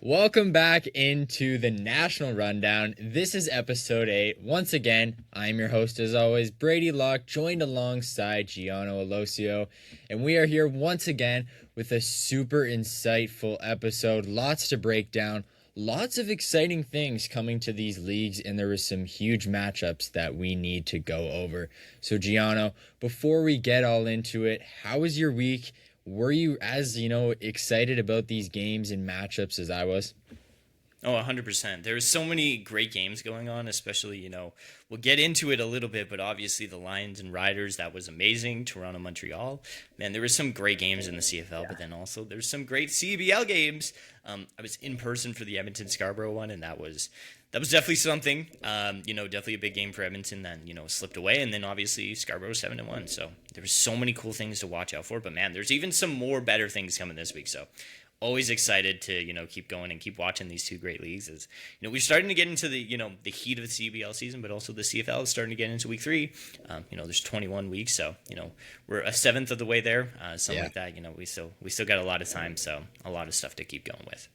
Welcome back into the National Rundown. This is episode 8. Once again, I'm your host as always, Brady Locke, joined alongside Geono Alosio, and we are here once again with a super insightful episode. Lots to break down, lots of exciting things coming to these leagues, and there was some huge matchups that we need to go over. So Geono, before we get all into it, how was your week? Were you as, excited about these games and matchups as I was? Oh, 100%. There's so many great games going on, especially, we'll get into it a little bit, but obviously the Lions and Riders, that was amazing. Toronto, Montreal. Man, there were some great games in the CFL, but then also there's some great CEBL games. I was in person for the Edmonton Scarborough one, and that was definitely something. Definitely a big game for Edmonton that, slipped away. And then obviously Scarborough 7-1. So there was so many cool things to watch out for. But man, there's even some more better things coming this week. So always excited to, keep going and keep watching these two great leagues. As we're starting to get into the, the heat of the CBL season, but also the CFL is starting to get into week 3. There's 21 weeks. So, we're a seventh of the way there. Something like that. We still got a lot of time. So a lot of stuff to keep going with.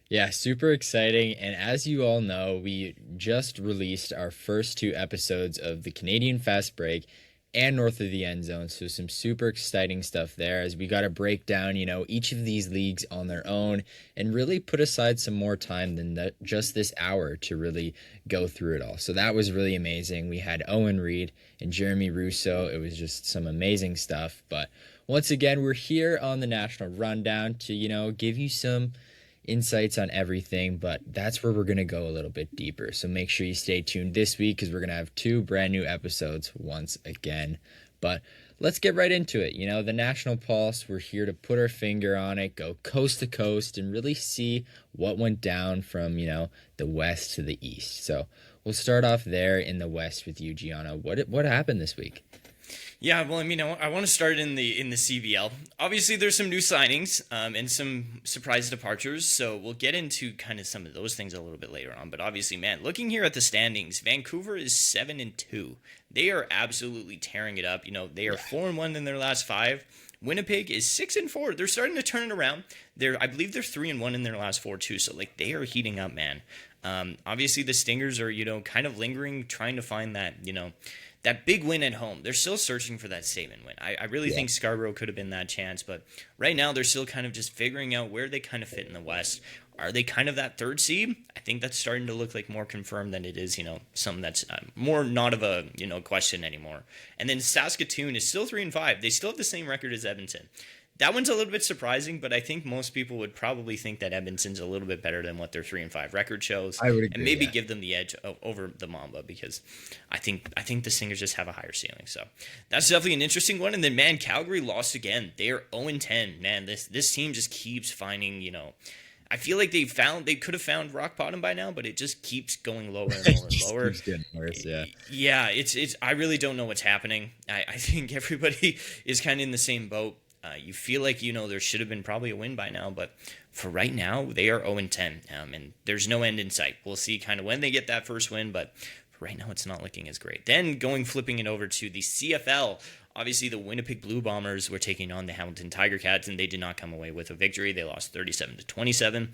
Yeah, super exciting. And as you all know, we just released our first 2 episodes of the Canadian Fast Break and North of the End Zone. So some super exciting stuff there as we got to break down, each of these leagues on their own and really put aside some more time than just this hour to really go through it all. So that was really amazing. We had Owen Reed and Jeremy Russo. It was just some amazing stuff. But once again, we're here on the National Rundown to, give you some insights on everything, but that's where we're going to go a little bit deeper. So make sure you stay tuned this week because we're going to have 2 brand new episodes once again. But let's get right into it. The National Pulse, we're here to put our finger on it, go coast to coast, and really see what went down from, the west to the east. So we'll start off there in the west with you, Gianna. What happened this week? Yeah, well, I want to start in the CBL. Obviously, there's some new signings and some surprise departures, so we'll get into kind of some of those things a little bit later on. But obviously, man, looking here at the standings, Vancouver is 7-2. They are absolutely tearing it up. They are 4-1 in their last 5. Winnipeg is 6-4. They're starting to turn it around. I believe they're 3-1 in their last 4 too. So they are heating up, man. Obviously, the Stingers are kind of lingering, trying to find that that big win at home. They're still searching for that statement win. I really think Scarborough could have been that chance, but right now they're still kind of just figuring out where they kind of fit in the West. Are they kind of that 3rd seed? I think that's starting to look like more confirmed than it is, something that's more not of a, question anymore. And then Saskatoon is still 3-5. They still have the same record as Edmonton. That one's a little bit surprising, but I think most people would probably think that Edmonton's a little bit better than what their 3-5 record shows. I would agree, and maybe give them the edge over the Mamba because I think the Stingers just have a higher ceiling. So that's definitely an interesting one. And then, man, Calgary lost again. They are 0-10. Man, this team just keeps finding, I feel like they could have found rock bottom by now, but it just keeps going lower and lower and lower. Keeps getting worse, yeah. Yeah, it's. I really don't know what's happening. I think everybody is kind of in the same boat. You feel like, there should have been probably a win by now, but for right now, they are 0-10, and there's no end in sight. We'll see kind of when they get that first win, but for right now, it's not looking as great. Then flipping it over to the CFL, obviously the Winnipeg Blue Bombers were taking on the Hamilton Tiger Cats, and they did not come away with a victory. They lost 37-27.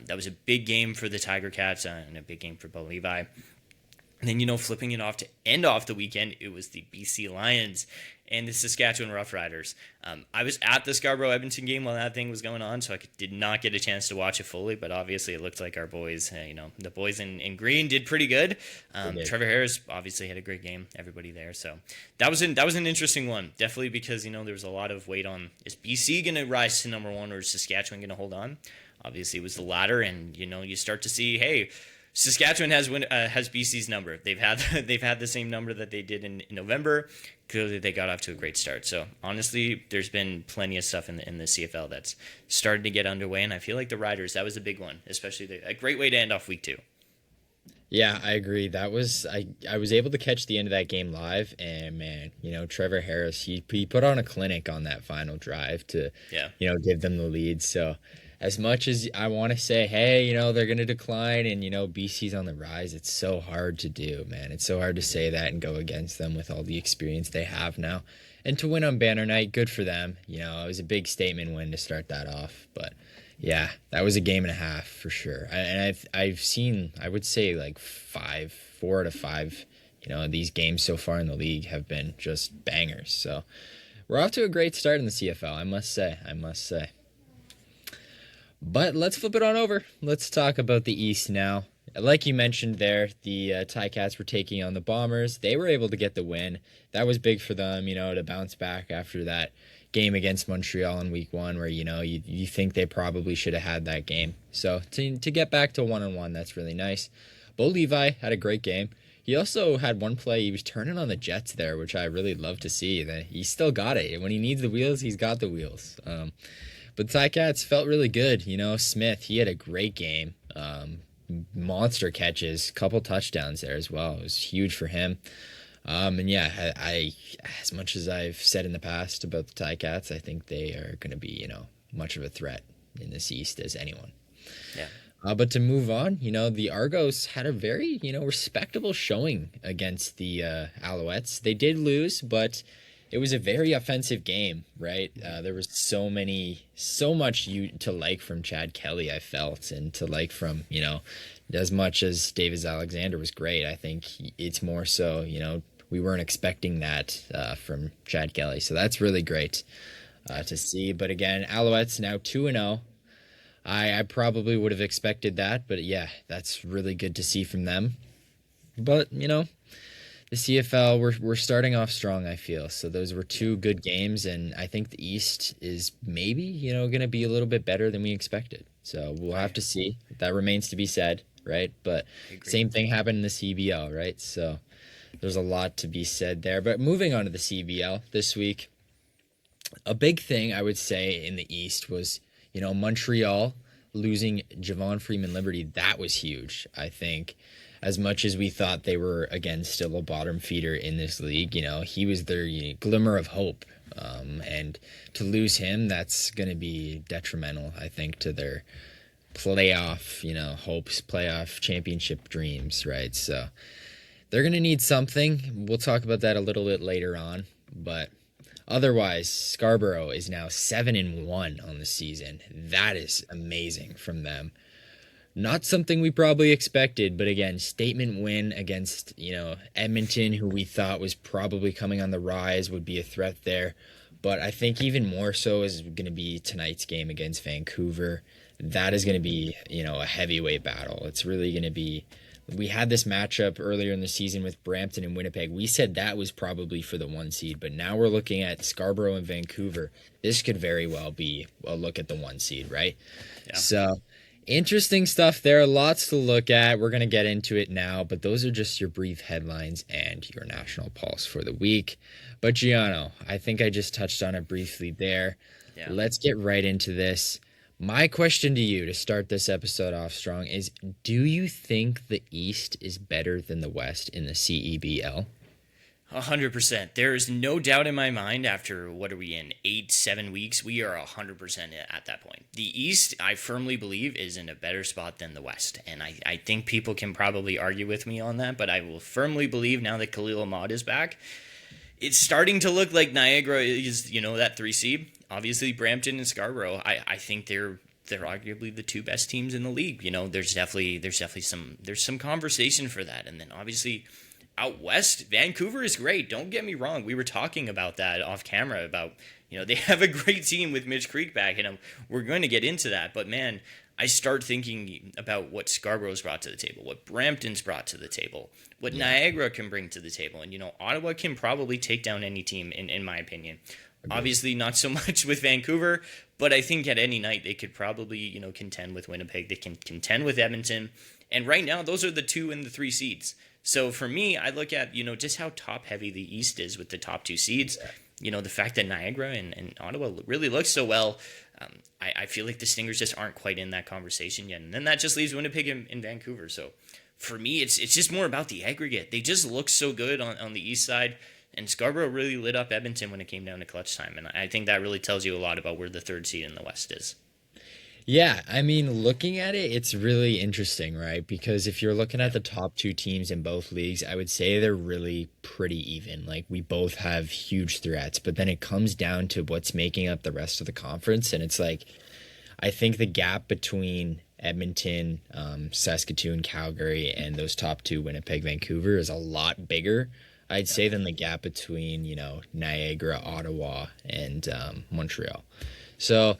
That was a big game for the Tiger Cats and a big game for Bo Levi. And then, flipping it off to end off the weekend, it was the BC Lions and the Saskatchewan Roughriders. I was at the Scarborough-Edmonton game while that thing was going on, so I did not get a chance to watch it fully, but obviously it looked like our boys, the boys in green did pretty good. Trevor Harris obviously had a great game, everybody there. So that was an interesting one, definitely because, there was a lot of weight on, is BC going to rise to number 1 or is Saskatchewan going to hold on? Obviously it was the latter, and, you start to see, hey, Saskatchewan has BC's number. They've had they've had the same number that they did in November. Clearly, they got off to a great start. So honestly, there's been plenty of stuff in the CFL that's starting to get underway, and I feel like the Riders, that was a big one, especially a great way to end off week 2. Yeah, I agree. That was I was able to catch the end of that game live, and man, Trevor Harris, he put on a clinic on that final drive to Yeah. give them the lead. So as much as I want to say, hey, they're going to decline and BC's on the rise, it's so hard to do, man. It's so hard to say that and go against them with all the experience they have now. And to win on banner night, good for them. It was a big statement win to start that off, but yeah, that was a game and a half for sure. I've seen, I would say, like 4 out of 5, these games so far in the league have been just bangers. So we're off to a great start in the CFL, I must say. But let's flip it on over. Let's talk about the East now. Like you mentioned there, the Ticats were taking on the Bombers. They were able to get the win. That was big for them, to bounce back after that game against Montreal in week 1 where, you think they probably should have had that game. So to get back to 1-1, that's really nice. Bo Levi had a great game. He also had one play. He was turning on the Jets there, which I really love to see. That he still got it. When he needs the wheels, he's got the wheels. But Ticats felt really good. Smith, he had a great game. Monster catches, couple touchdowns there as well. It was huge for him. And yeah, I as much as I've said in the past about the Ticats, I think they are going to be, much of a threat in this East as anyone. Yeah. But to move on, the Argos had a very, respectable showing against the Alouettes. They did lose, but it was a very offensive game, right? There was so much to like from Chad Kelly, I felt, and to like from, as much as Davis Alexander was great. I think it's more so, we weren't expecting that from Chad Kelly. So that's really great to see. But again, Alouettes now 2-0. I probably would have expected that, but yeah, that's really good to see from them. But, the CFL, we're starting off strong, I feel. So those were 2 good games, and I think the East is maybe, going to be a little bit better than we expected. So we'll have to see. That remains to be said, right? But same thing happened in the CBL, right? So there's a lot to be said there. But moving on to the CBL this week, a big thing I would say in the East was, Montreal losing Javon Freeman-Liberty. That was huge, I think. As much as we thought they were, again, still a bottom feeder in this league, he was their glimmer of hope. And to lose him, that's going to be detrimental, I think, to their playoff, hopes, playoff championship dreams, right? So they're going to need something. We'll talk about that a little bit later on. But otherwise, Scarborough is now 7-1 on the season. That is amazing from them. Not something we probably expected, but again, statement win against, Edmonton, who we thought was probably coming on the rise, would be a threat there. But I think even more so is going to be tonight's game against Vancouver. That is going to be, a heavyweight battle. It's really going to be, we had this matchup earlier in the season with Brampton and Winnipeg. We said that was probably for the 1 seed, but now we're looking at Scarborough and Vancouver. This could very well be a look at the 1 seed, right? Yeah. So interesting stuff there. Lots to look at. We're going to get into it now, but those are just your brief headlines and your national pulse for the week. But Geono, I think I just touched on it briefly there. Yeah. Let's get right into this. My question to you to start this episode off strong is, do you think the East is better than the West in the CEBL? 100%. There is no doubt in my mind after, what are we in, 7 weeks? We are 100% at that point. The East, I firmly believe, is in a better spot than the West. And I think people can probably argue with me on that, but I will firmly believe now that Khalil Ahmad is back, it's starting to look like Niagara is, that 3 seed. Obviously, Brampton and Scarborough, I think they're arguably the 2 best teams in the league. There's definitely some conversation for that. And then obviously out west, Vancouver is great. Don't get me wrong. We were talking about that off camera about, they have a great team with Mitch Creek back, and we're going to get into that. But man, I start thinking about what Scarborough's brought to the table, what Brampton's brought to the table, what Niagara can bring to the table. And, Ottawa can probably take down any team, in my opinion. Obviously, not so much with Vancouver, but I think at any night they could probably, contend with Winnipeg. They can contend with Edmonton. And right now, those are the 2 and the 3 seeds. So for me, I look at, just how top heavy the East is with the top 2 seeds. The fact that Niagara and Ottawa really look so well, I feel like the Stingers just aren't quite in that conversation yet. And then that just leaves Winnipeg and Vancouver. So for me, it's just more about the aggregate. They just look so good on the East side. And Scarborough really lit up Edmonton when it came down to clutch time. And I think that really tells you a lot about where the 3rd seed in the West is. Yeah, I mean, looking at it, it's really interesting, right? Because if you're looking at the top 2 teams in both leagues, I would say they're really pretty even. Like, we both have huge threats, but then it comes down to what's making up the rest of the conference. And it's like, I think the gap between Edmonton, Saskatoon, Calgary, and those top 2, Winnipeg, Vancouver, is a lot bigger, I'd say, than the gap between, Niagara, Ottawa, and Montreal. So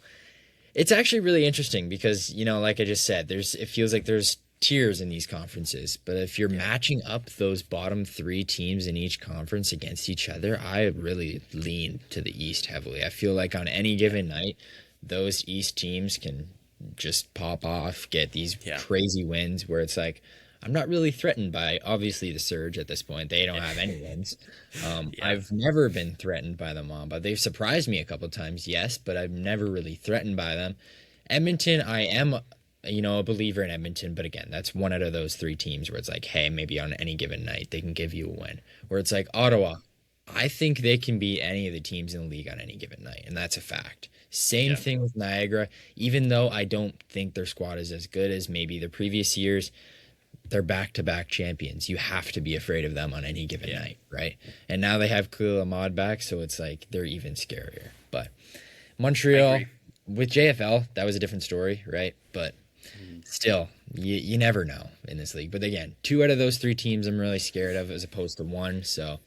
it's actually really interesting because, like I just said, it feels like there's tiers in these conferences. But if you're matching up those bottom 3 teams in each conference against each other, I really lean to the East heavily. I feel like on any given night, those East teams can just pop off, get these crazy wins where it's like, I'm not really threatened by, obviously, the Surge at this point. They don't have any wins. I've never been threatened by them all, but they've surprised me a couple times, yes, but I've never really threatened by them. Edmonton, I am, a believer in Edmonton, but again, that's one out of those 3 teams where it's like, hey, maybe on any given night, they can give you a win. Where it's like, Ottawa, I think they can beat any of the teams in the league on any given night, and that's a fact. Same thing with Niagara. Even though I don't think their squad is as good as maybe the previous years, they're back-to-back champions. You have to be afraid of them on any given night, right? And now they have Khalil Ahmad back, so it's like they're even scarier. But Montreal, with JFL, that was a different story, right? But still, you never know in this league. But again, 2 out of those 3 teams I'm really scared of as opposed to 1. So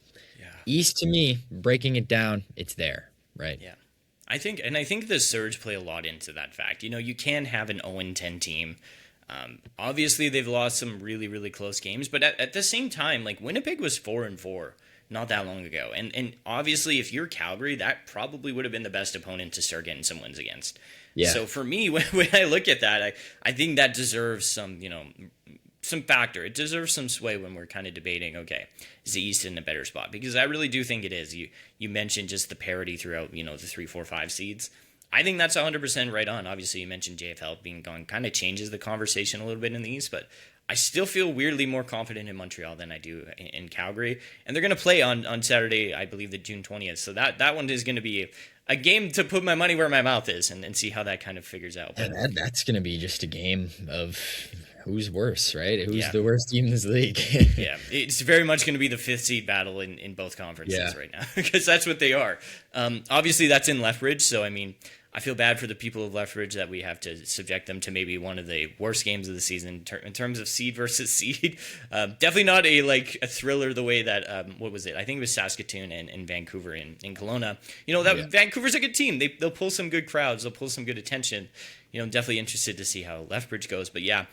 East, to me, breaking it down, it's there, right? Yeah. I think the Surge play a lot into that fact. You can have an 0-10 team. Obviously, they've lost some really, really close games, but at the same time, like Winnipeg was 4-4 not that long ago, and obviously, if you're Calgary, that probably would have been the best opponent to start getting some wins against. Yeah. So for me, when I look at that, I think that deserves some factor. It deserves some sway when we're kind of debating, okay, is the East in a better spot? Because I really do think it is. You mentioned just the parity throughout, the 3, 4, 5 seeds. I think that's 100% right on. Obviously, you mentioned JFL being gone kind of changes the conversation a little bit in the East, but I still feel weirdly more confident in Montreal than I do in Calgary. And they're going to play on Saturday, I believe, the June 20th. So that one is going to be a game to put my money where my mouth is and see how that kind of figures out. But that's going to be just a game of who's worse, right? Who's the worst team in this league? Yeah, it's very much going to be the 5th seed battle in both conferences right now because that's what they are. Obviously, that's in Lethbridge, so I mean, I feel bad for the people of Lethbridge that we have to subject them to maybe one of the worst games of the season in terms of seed versus seed. Definitely not a thriller the way that, what was it? I think it was Saskatoon and Vancouver in Kelowna. Vancouver's a good team. They'll pull some good crowds. They'll pull some good attention. Definitely interested to see how Lethbridge goes. But yeah,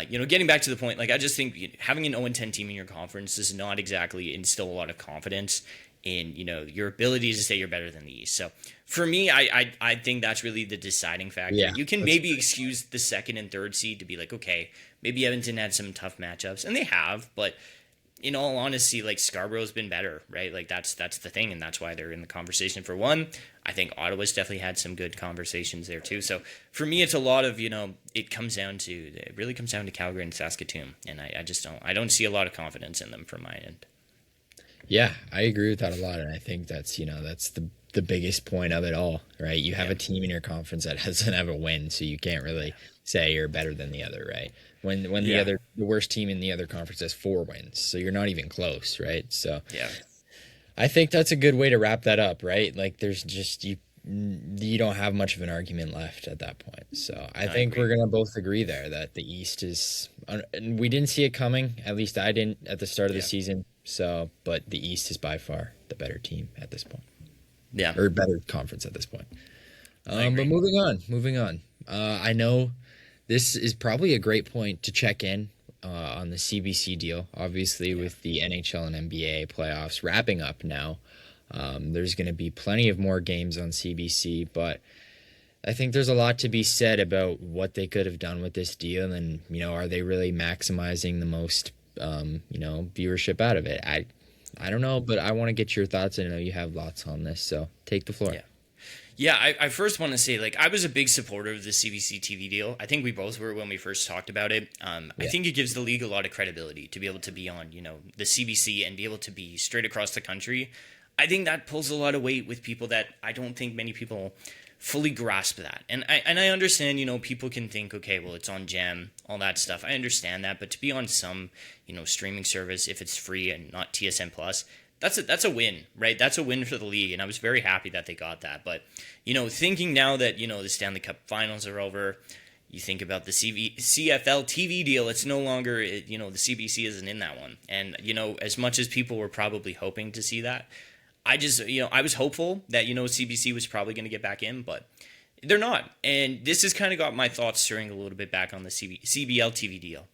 getting back to the point, I just think having an 0-10 team in your conference does not exactly instill a lot of confidence in your ability to say you're better than the East. So for me, I think that's really the deciding factor. Yeah, you can maybe excuse the 2nd and 3rd seed to be like, okay, maybe Edmonton had some tough matchups, and they have, but in all honesty, Scarborough's been better, right? That's the thing, and that's why they're in the conversation for 1. I think Ottawa's definitely had some good conversations there too. So for me, it's a lot of, it really comes down to Calgary and Saskatoon, and I don't see a lot of confidence in them from my end. Yeah, I agree with that a lot, and I think that's that's the biggest point of it all, right? You have a team in your conference that doesn't have a win, so you can't really say you're better than the other, right? When the worst team in the other conference has 4 wins, so you're not even close, right? So I think that's a good way to wrap that up, right? There's just you don't have much of an argument left at that point. So I think we're gonna both agree there that the East is. We didn't see it coming. At least I didn't at the start of the season. So, but the East is by far the better team at this point. Yeah, or better conference at this point. But moving on. I know this is probably a great point to check in on the CBC deal. Obviously, with the NHL and NBA playoffs wrapping up now, there's going to be plenty of more games on CBC. But I think there's a lot to be said about what they could have done with this deal, and are they really maximizing the most, viewership out of it? I don't know, but I want to get your thoughts. I know you have lots on this, so take the floor. Yeah. Yeah, I first want to say, like, I was a big supporter of the CBC TV deal. I think we both were when we first talked about it. I think it gives the league a lot of credibility to be able to be on, the CBC and be able to be straight across the country. I think that pulls a lot of weight with people that I don't think many people fully grasp that. And I understand, people can think, okay, well, it's on Gem, all that stuff. I understand that, but to be on some, streaming service, if it's free and not TSN Plus, that's a win, right? That's a win for the league, and I was very happy that they got that. But, thinking now that, the Stanley Cup finals are over, you think about the CFL TV deal, it's no longer, the CBC isn't in that one. And, as much as people were probably hoping to see that, I just, I was hopeful that, CBC was probably going to get back in, but they're not. And this has kind of got my thoughts stirring a little bit back on the CBL TV deal.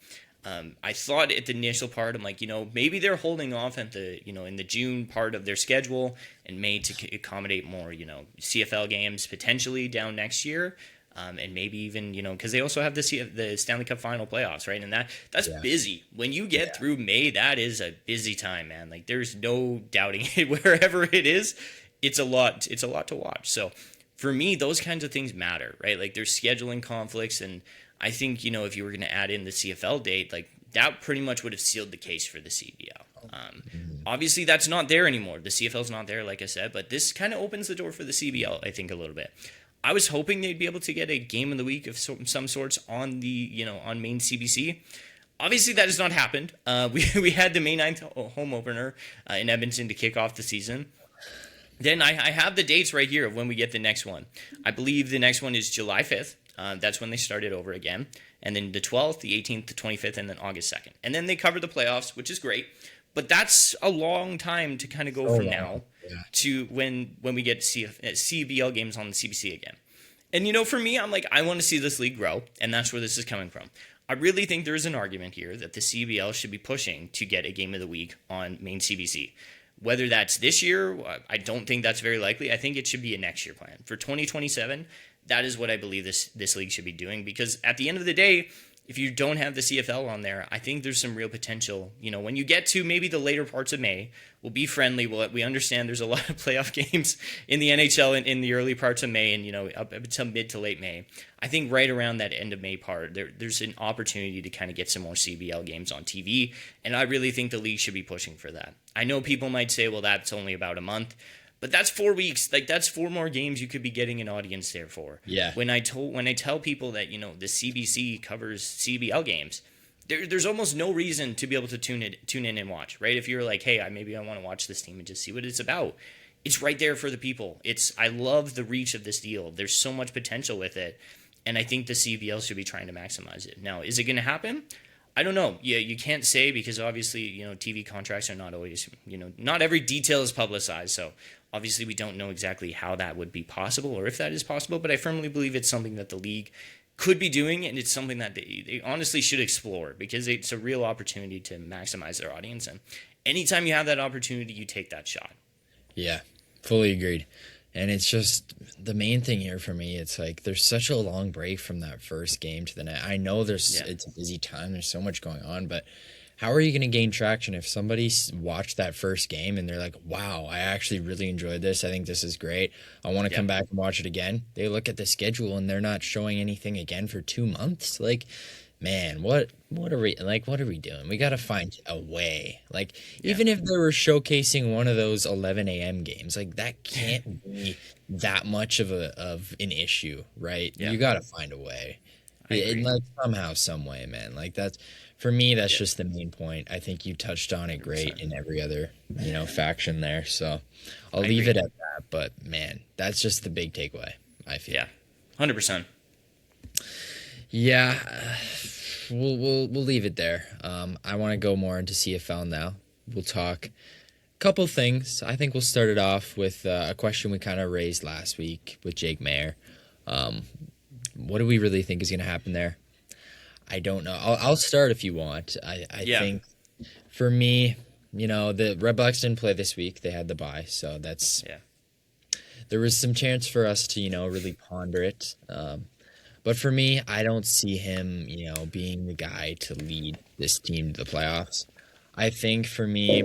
I thought at the initial part, I'm like, maybe they're holding off at the, in the June part of their schedule and made to accommodate more, CFL games potentially down next year. And maybe even, because they also have the Stanley Cup final playoffs, right? And that's busy. When you get through May, that is a busy time, man. Like, there's no doubting it. Wherever it is, it's a lot to watch. So for me, those kinds of things matter, right? Like, there's scheduling conflicts, and I think, if you were going to add in the CFL date, like, that pretty much would have sealed the case for the CBL. Obviously, that's not there anymore. The CFL's not there, like I said, but this kind of opens the door for the CBL, I think, a little bit. I was hoping they'd be able to get a game of the week of some sorts on the, on main CBC. Obviously, that has not happened. We had the May 9th home opener in Edmonton to kick off the season. Then I have the dates right here of when we get the next one. I believe the next one is July 5th. That's when they started over again. And then the 12th, the 18th, the 25th, and then August 2nd. And then they cover the playoffs, which is great. But that's a long time to kind of go from now to when we get CBL games on the CBC again. And, for me, I'm like, I want to see this league grow, and that's where this is coming from. I really think there is an argument here that the CBL should be pushing to get a game of the week on main CBC. Whether that's this year, I don't think that's very likely. I think it should be a next year plan. For 2027, that is what I believe this league should be doing, because at the end of the day, if you don't have the CFL on there, I think there's some real potential. When you get to maybe the later parts of May, we'll be friendly. We understand there's a lot of playoff games in the NHL in the early parts of May and, up until mid to late May. I think right around that end of May part, there's an opportunity to kind of get some more CBL games on TV, and I really think the league should be pushing for that. I know people might say, well, that's only about a month. But that's 4 weeks. Like, that's 4 more games you could be getting an audience there for. Yeah. When I tell people that, the CBC covers CBL games, there's almost no reason to be able to tune in and watch, right? If you're like, hey, maybe I want to watch this team and just see what it's about. It's right there for the people. I love the reach of this deal. There's so much potential with it. And I think the CBL should be trying to maximize it. Now, is it going to happen? I don't know. Yeah, you can't say, because obviously, TV contracts are not always, not every detail is publicized. So obviously we don't know exactly how that would be possible or if that is possible, but I firmly believe it's something that the league could be doing, and it's something that they honestly should explore, because it's a real opportunity to maximize their audience. And anytime you have that opportunity, you take that shot. Yeah, fully agreed. And it's just the main thing here for me. It's like there's such a long break from that first game to the next. I know it's a busy time. There's so much going on, but how are you going to gain traction if somebody watched that first game and they're like, wow, I actually really enjoyed this. I think this is great. I want to come back and watch it again. They look at the schedule and they're not showing anything again for 2 months. Like, man, what are we doing? We got to find a way. Like, even if they were showcasing one of those 11 a.m. games, like, that can't be that much of an issue, right? You got to find a way. Like, somehow, some way, man. Like, that's, for me, that's just the main point. I think you touched on it great 100%. In every other, faction there. So I'll leave it at that. But, man, that's just the big takeaway, I feel. Yeah, 100%. Yeah, we'll leave it there. I want to go more into CFL now. We'll talk a couple things. I think we'll start it off with a question we kind of raised last week with Jake Mayer. What do we really think is going to happen there? I don't know. I'll start if you want. I think for me, the Red Blacks didn't play this week. They had the bye, so that's there was some chance for us to, really ponder it. But for me, I don't see him, being the guy to lead this team to the playoffs. I think for me,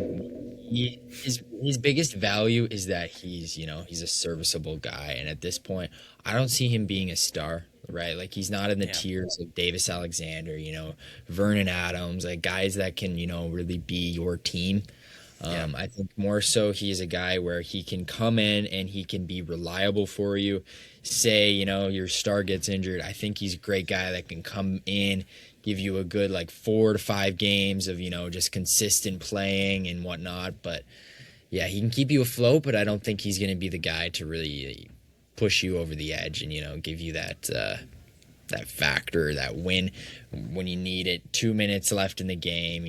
his biggest value is that he's a serviceable guy, and at this point, I don't see him being a star, right? Like he's not in the Yeah. tiers of Davis Alexander, Vernon Adams, like guys that can really be your team. Yeah. I think more so he's a guy where he can come in and he can be reliable for you. Say, your star gets injured. I think he's a great guy that can come in, give you a good like 4 to 5 games of, just consistent playing and whatnot. But yeah, he can keep you afloat, but I don't think he's going to be the guy to really push you over the edge and, give you that factor, that win when you need it. 2 minutes left in the game,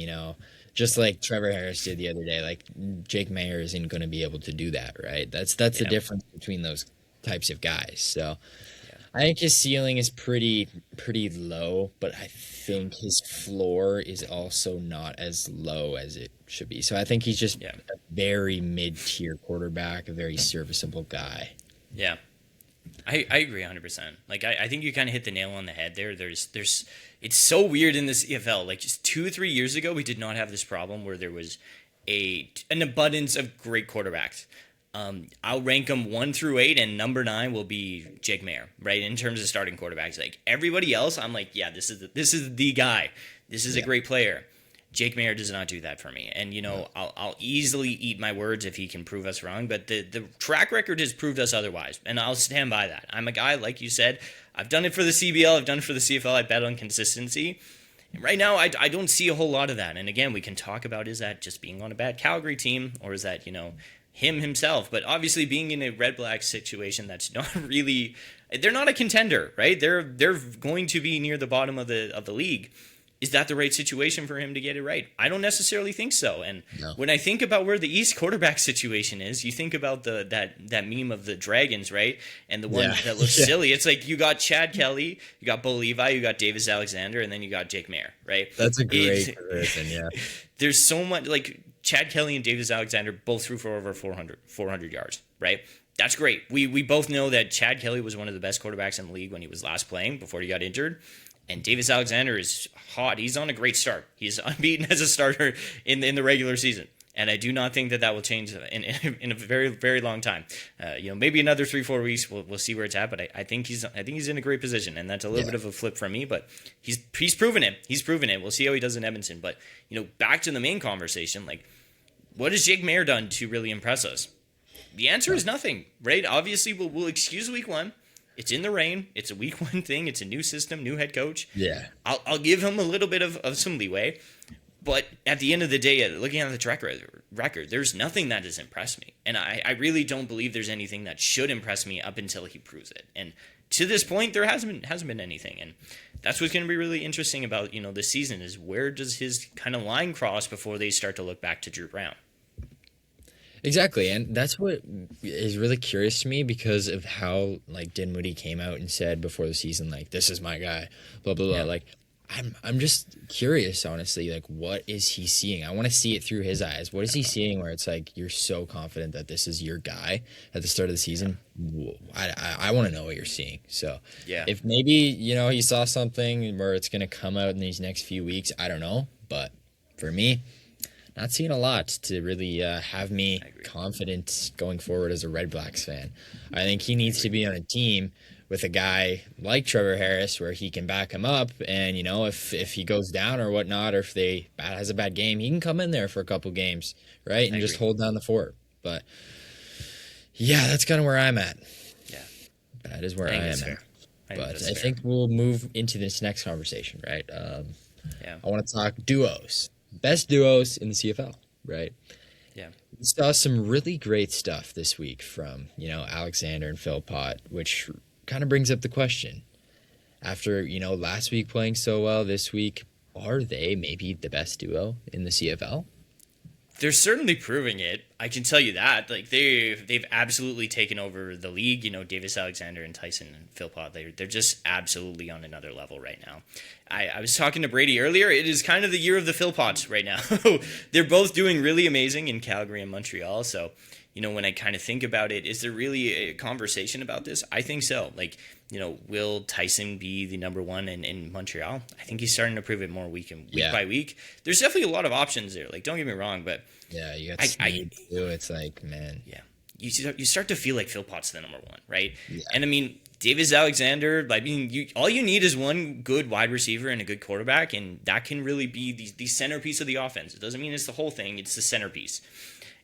just like Trevor Harris did the other day. Like Jake Mayer isn't going to be able to do that, right? That's the difference between those types of guys. So I think his ceiling is pretty low, but I think his floor is also not as low as it should be. So I think he's just a very mid-tier quarterback, a very serviceable guy. Yeah. I agree 100%. Like I think you kind of hit the nail on the head there. There's it's so weird in the CFL. Like just 2-3 years ago, we did not have this problem where there was an abundance of great quarterbacks. I'll rank them 1 through 8, and number 9 will be Jake Mayer, right? In terms of starting quarterbacks, like everybody else, I'm like, yeah, this is the guy. This is a great player. Jake Mayer does not do that for me, and I'll easily eat my words if he can prove us wrong. But the track record has proved us otherwise, and I'll stand by that. I'm a guy, like you said, I've done it for the CBL, I've done it for the CFL. I bet on consistency. And right now, I don't see a whole lot of that. And again, we can talk about, is that just being on a bad Calgary team, or is that him himself? But obviously, being in a red-black situation, that's not really. They're not a contender, right? They're going to be near the bottom of the league. Is that the right situation for him to get it right? I don't necessarily think so. And when I think about where the East quarterback situation is, you think about that meme of the Dragons, right? And the one that looks silly. It's like you got Chad Kelly, you got Bo Levi, you got Davis Alexander, and then you got Jake Mayer, right? That's a great comparison, yeah. There's so much, like Chad Kelly and Davis Alexander both threw for over 400 yards, right? That's great. We both know that Chad Kelly was one of the best quarterbacks in the league when he was last playing before he got injured. And Davis Alexander is hot. He's on a great start. He's unbeaten as a starter in the regular season. And I do not think that will change in a very, very long time. Maybe another 3-4 weeks. We'll see where it's at. But I think he's in a great position, and that's a little bit of a flip from me. But he's proven it. He's proven it. We'll see how he does in Edmonton. But back to the main conversation. Like, what has Jake Mayer done to really impress us? The answer is nothing, right? Obviously, we'll excuse week 1. It's in the rain. It's a week 1 thing. It's a new system, new head coach. Yeah. I'll give him a little bit of some leeway. But at the end of the day, looking at the track record, there's nothing that has impressed me. And I really don't believe there's anything that should impress me up until he proves it. And to this point, there hasn't been anything. And that's what's going to be really interesting about, this season is where does his kind of line cross before they start to look back to Drew Brown. Exactly, and that's what is really curious to me because of how like Dinwiddie came out and said before the season, like, this is my guy, blah blah blah. Like, I'm just curious, honestly, like, what is he seeing? I want to see it through his eyes. What is he seeing where it's like you're so confident that this is your guy at the start of the season? I want to know what you're seeing. So if maybe he saw something where it's gonna come out in these next few weeks, I don't know, but for me, not seeing a lot to really have me confident going forward as a Red Blacks fan. I think he needs to be on a team with a guy like Trevor Harris where he can back him up. And, if he goes down or whatnot, or if they has a bad game, he can come in there for a couple games, right? And just hold down the fort. But, yeah, that's kind of where I'm at. Yeah. That is where I am at. But I think we'll move into this next conversation, right? I want to talk duos. Best duos in the CFL, right? Yeah. We saw some really great stuff this week from, Alexander and Philpott, which kind of brings up the question. After, last week playing so well, this week, are they maybe the best duo in the CFL? They're certainly proving it. I can tell you that. Like they've absolutely taken over the league. Davis Alexander and Tyson and Philpott, they're just absolutely on another level right now. I was talking to Brady earlier. It is kind of the year of the Philpotts right now. They're both doing really amazing in Calgary and Montreal. So, when I kind of think about it, is there really a conversation about this? I think so. Like, will Tyson be the number one in Montreal? I think he's starting to prove it more week by week. There's definitely a lot of options there. Like, don't get me wrong, but yeah, you got Sneed too. It's like, man, yeah, you start to feel like Philpott's the number one, right? Yeah. And I mean, Davis Alexander, I mean, all you need is one good wide receiver and a good quarterback, and that can really be the centerpiece of the offense. It doesn't mean it's the whole thing; it's the centerpiece.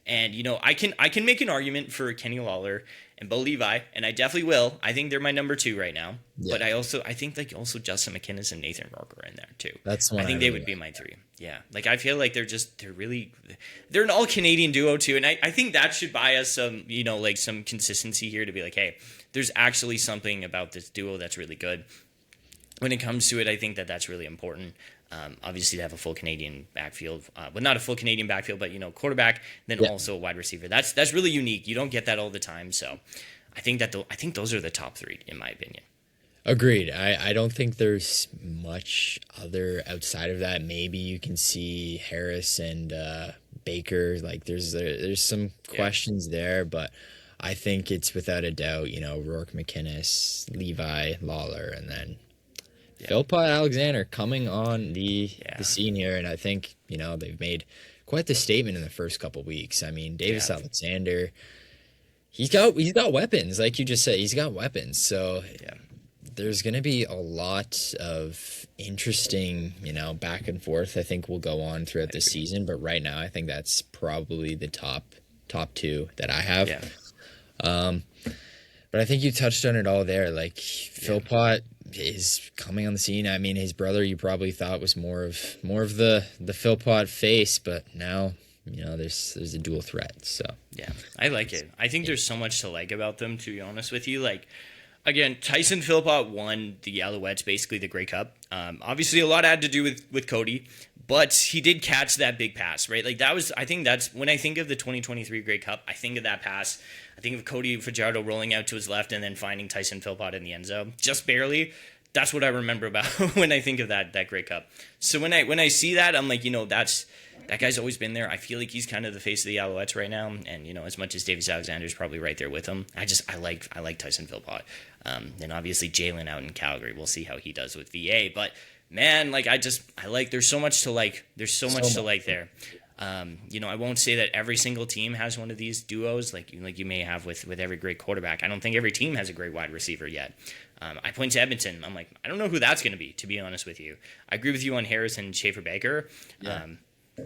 And I can make an argument for Kenny Lawler and Bo Levi, and I definitely will. I think they're my number two right now. Yeah. But I think like also Justin McInnes and Nathan Rourke are in there too. That's one. I think they would be my three. Yeah, like I feel like they're an all Canadian duo too, and I think that should buy us some like some consistency here to be like, hey, there's actually something about this duo that's really good. When it comes to it, I think that's really important. Obviously, to have a full Canadian backfield, well, not a full Canadian backfield, but quarterback, then also a wide receiver. That's really unique. You don't get that all the time. So, I think those are the top three in my opinion. Agreed. I don't think there's much other outside of that. Maybe you can see Harris and Baker. Like there's some questions there, but I think it's without a doubt. Rourke, McInnes, Levi, Lawler, and then. Philpott Alexander coming on the scene here, and I think they've made quite the statement in the first couple weeks. I mean, Davis Alexander, he's got weapons, like you just said, he's got weapons. So there's going to be a lot of interesting, back and forth. I think will go on throughout the season, but right now I think that's probably the top two that I have. Yeah. But I think you touched on it all there. Like Philpott is coming on the scene. I mean, his brother you probably thought was more of the Philpott face, but now there's a dual threat. So yeah, I like it. I think there's so much to like about them. To be honest with you, like again, Tyson Philpott won the Alouettes, basically the Grey Cup. Obviously, a lot had to do with Cody, but he did catch that big pass, right? Like I think that's when I think of the 2023 Grey Cup, I think of that pass. I think of Cody Fajardo rolling out to his left and then finding Tyson Philpott in the end zone, just barely. That's what I remember about when I think of that Grey Cup. So when I see that, I'm like, that guy's always been there. I feel like he's kind of the face of the Alouettes right now, and as much as Davis Alexander's probably right there with him, I like Tyson Philpott. And obviously Jalen out in Calgary, we'll see how he does with VA. But man, like I like. There's so much to like. There's so much to like there. I won't say that every single team has one of these duos like you may have with every great quarterback. I don't think every team has a great wide receiver yet. I point to Edmonton. I'm like, I don't know who that's going to be honest with you. I agree with you on Harris and Schaefer Baker. Yeah.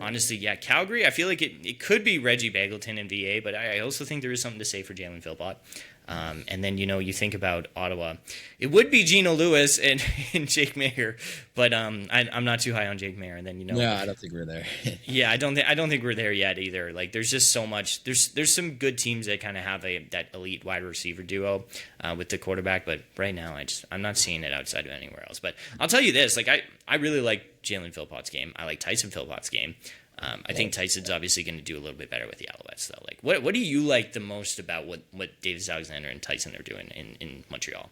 Honestly, yeah, Calgary, I feel like it could be Reggie Bagleton and VA, but I also think there is something to say for Jalen Philpott. And then, you think about Ottawa. It would be Geno Lewis and Jake Mayer, but I'm not too high on Jake Mayer. And then, No, I don't think we're there. Yeah, I don't think we're there yet either. Like, there's just so much. There's some good teams that kind of have that elite wide receiver duo with the quarterback, but right now I'm not seeing it outside of anywhere else. But I'll tell you this, like I really like Jalen Philpott's game. I like Tyson Philpott's game. I think Tyson's obviously going to do a little bit better with the Alouettes, though. Like, what do you like the most about what Davis Alexander and Tyson are doing in Montreal?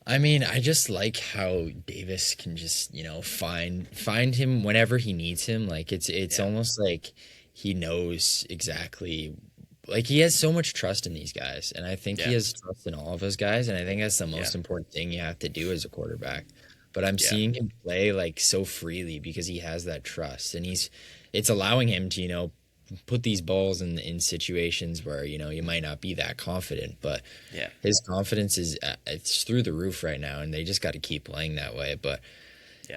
I mean, I just like how Davis can just find him whenever he needs him. Like it's almost like he knows exactly. Like he has so much trust in these guys, and I think he has trust in all of those guys, and I think that's the most important thing you have to do as a quarterback. But I'm seeing him play like so freely because he has that trust, and it's allowing him to, put these balls in situations where, you might not be that confident, but his confidence it's through the roof right now, and they just got to keep playing that way. But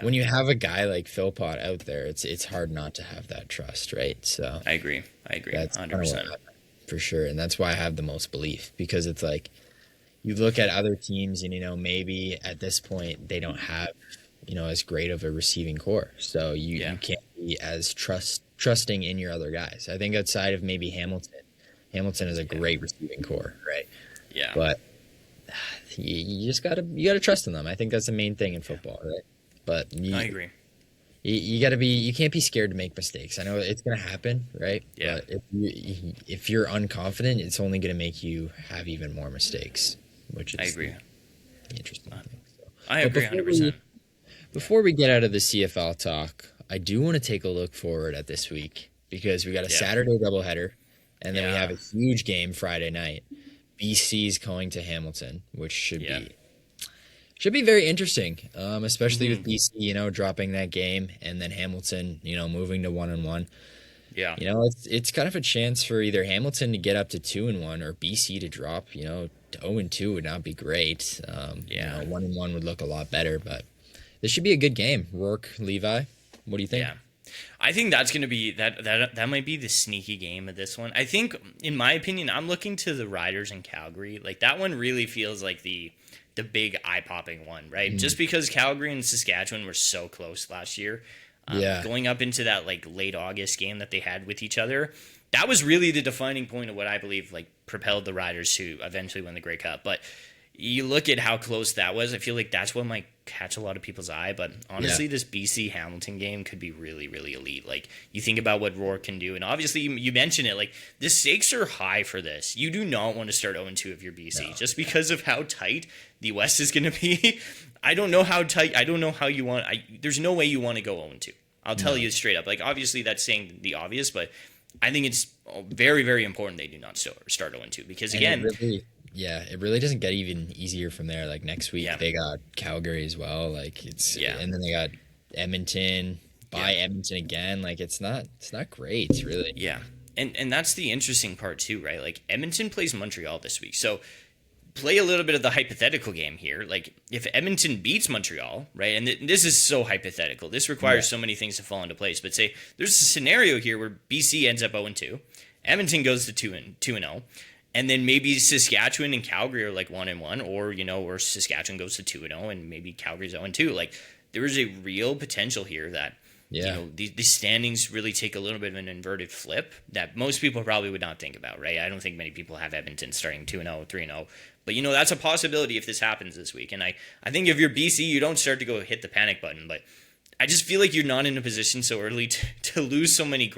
when you have a guy like Philpott out there, it's hard not to have that trust, right? So I agree. That's 100%. For sure. And that's why I have the most belief, because it's like, you look at other teams and, maybe at this point they don't have, as great of a receiving core. So you can't be as trusting in your other guys. I think outside of maybe Hamilton is a great receiving core, right? Yeah. But you just gotta trust in them. I think that's the main thing in football, right? But I agree. You can't be scared to make mistakes. I know it's gonna happen, right? Yeah. But if you're unconfident, it's only gonna make you have even more mistakes, which is I agree. The interesting thing. So. I agree 100%. Before we get out of the CFL talk, I do want to take a look forward at this week, because we got a Saturday doubleheader. And then we have a huge game Friday night. BC's going to Hamilton, which should be very interesting, especially with BC, dropping that game, and then Hamilton, moving to 1-1. Yeah. It's kind of a chance for either Hamilton to get up to 2-1 or BC to drop, to 0-2 would not be great. 1-1 would look a lot better, but this should be a good game. Rourke, Levi, what do you think? Yeah. I think that's going to be that might be the sneaky game of this one. I think, in my opinion, I'm looking to the Riders in Calgary. Like, that one really feels like the big eye-popping one, right? Just because Calgary and Saskatchewan were so close last year. Going up into that like late August game that they had with each other, that was really the defining point of what I believe like propelled the Riders to eventually win the Grey Cup. But you look at how close that was, I feel like that's what might catch a lot of people's eye. But honestly, this BC Hamilton game could be really, really elite. Like, you think about what Rourke can do, and obviously you mentioned it, like, the stakes are high for this. You do not want to start 0-2 if you're BC, just because of how tight the West is going to be. I don't know how tight. I don't know how you want. There's no way you want to go 0-2. I'll tell you straight up. Like, obviously that's saying the obvious, but I think it's very, very important they do not start 0-2 because, again, it really doesn't get even easier from there. Like, next week they got Calgary as well. Like, and then they got Edmonton, Edmonton again. Like, it's not great, really. Yeah. And that's the interesting part too, right? Like, Edmonton plays Montreal this week. So play a little bit of the hypothetical game here. Like, if Edmonton beats Montreal, right? And this is so hypothetical. This requires so many things to fall into place. But say there's a scenario here where BC ends up 0-2, Edmonton goes to 2-0, and then maybe Saskatchewan and Calgary are like 1-1, or Saskatchewan goes to 2-0, and maybe Calgary's 0-2. Like, there is a real potential here that the standings really take a little bit of an inverted flip that most people probably would not think about, right? I don't think many people have Edmonton starting 2-0, 3-0. But, that's a possibility if this happens this week. And I think if you're BC, you don't start to go hit the panic button. But I just feel like you're not in a position so early to lose so much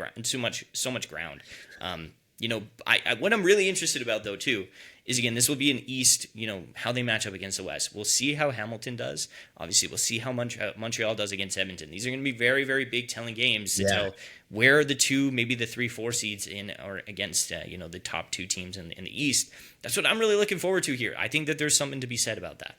ground. What I'm really interested about, though, too, is, again, this will be an East, how they match up against the West. We'll see how Hamilton does. Obviously, we'll see how Montreal does against Edmonton. These are going to be very, very big telling games to tell where the two, maybe the 3-4 seeds in or against, the top two teams in the East. That's what I'm really looking forward to here. I think that there's something to be said about that.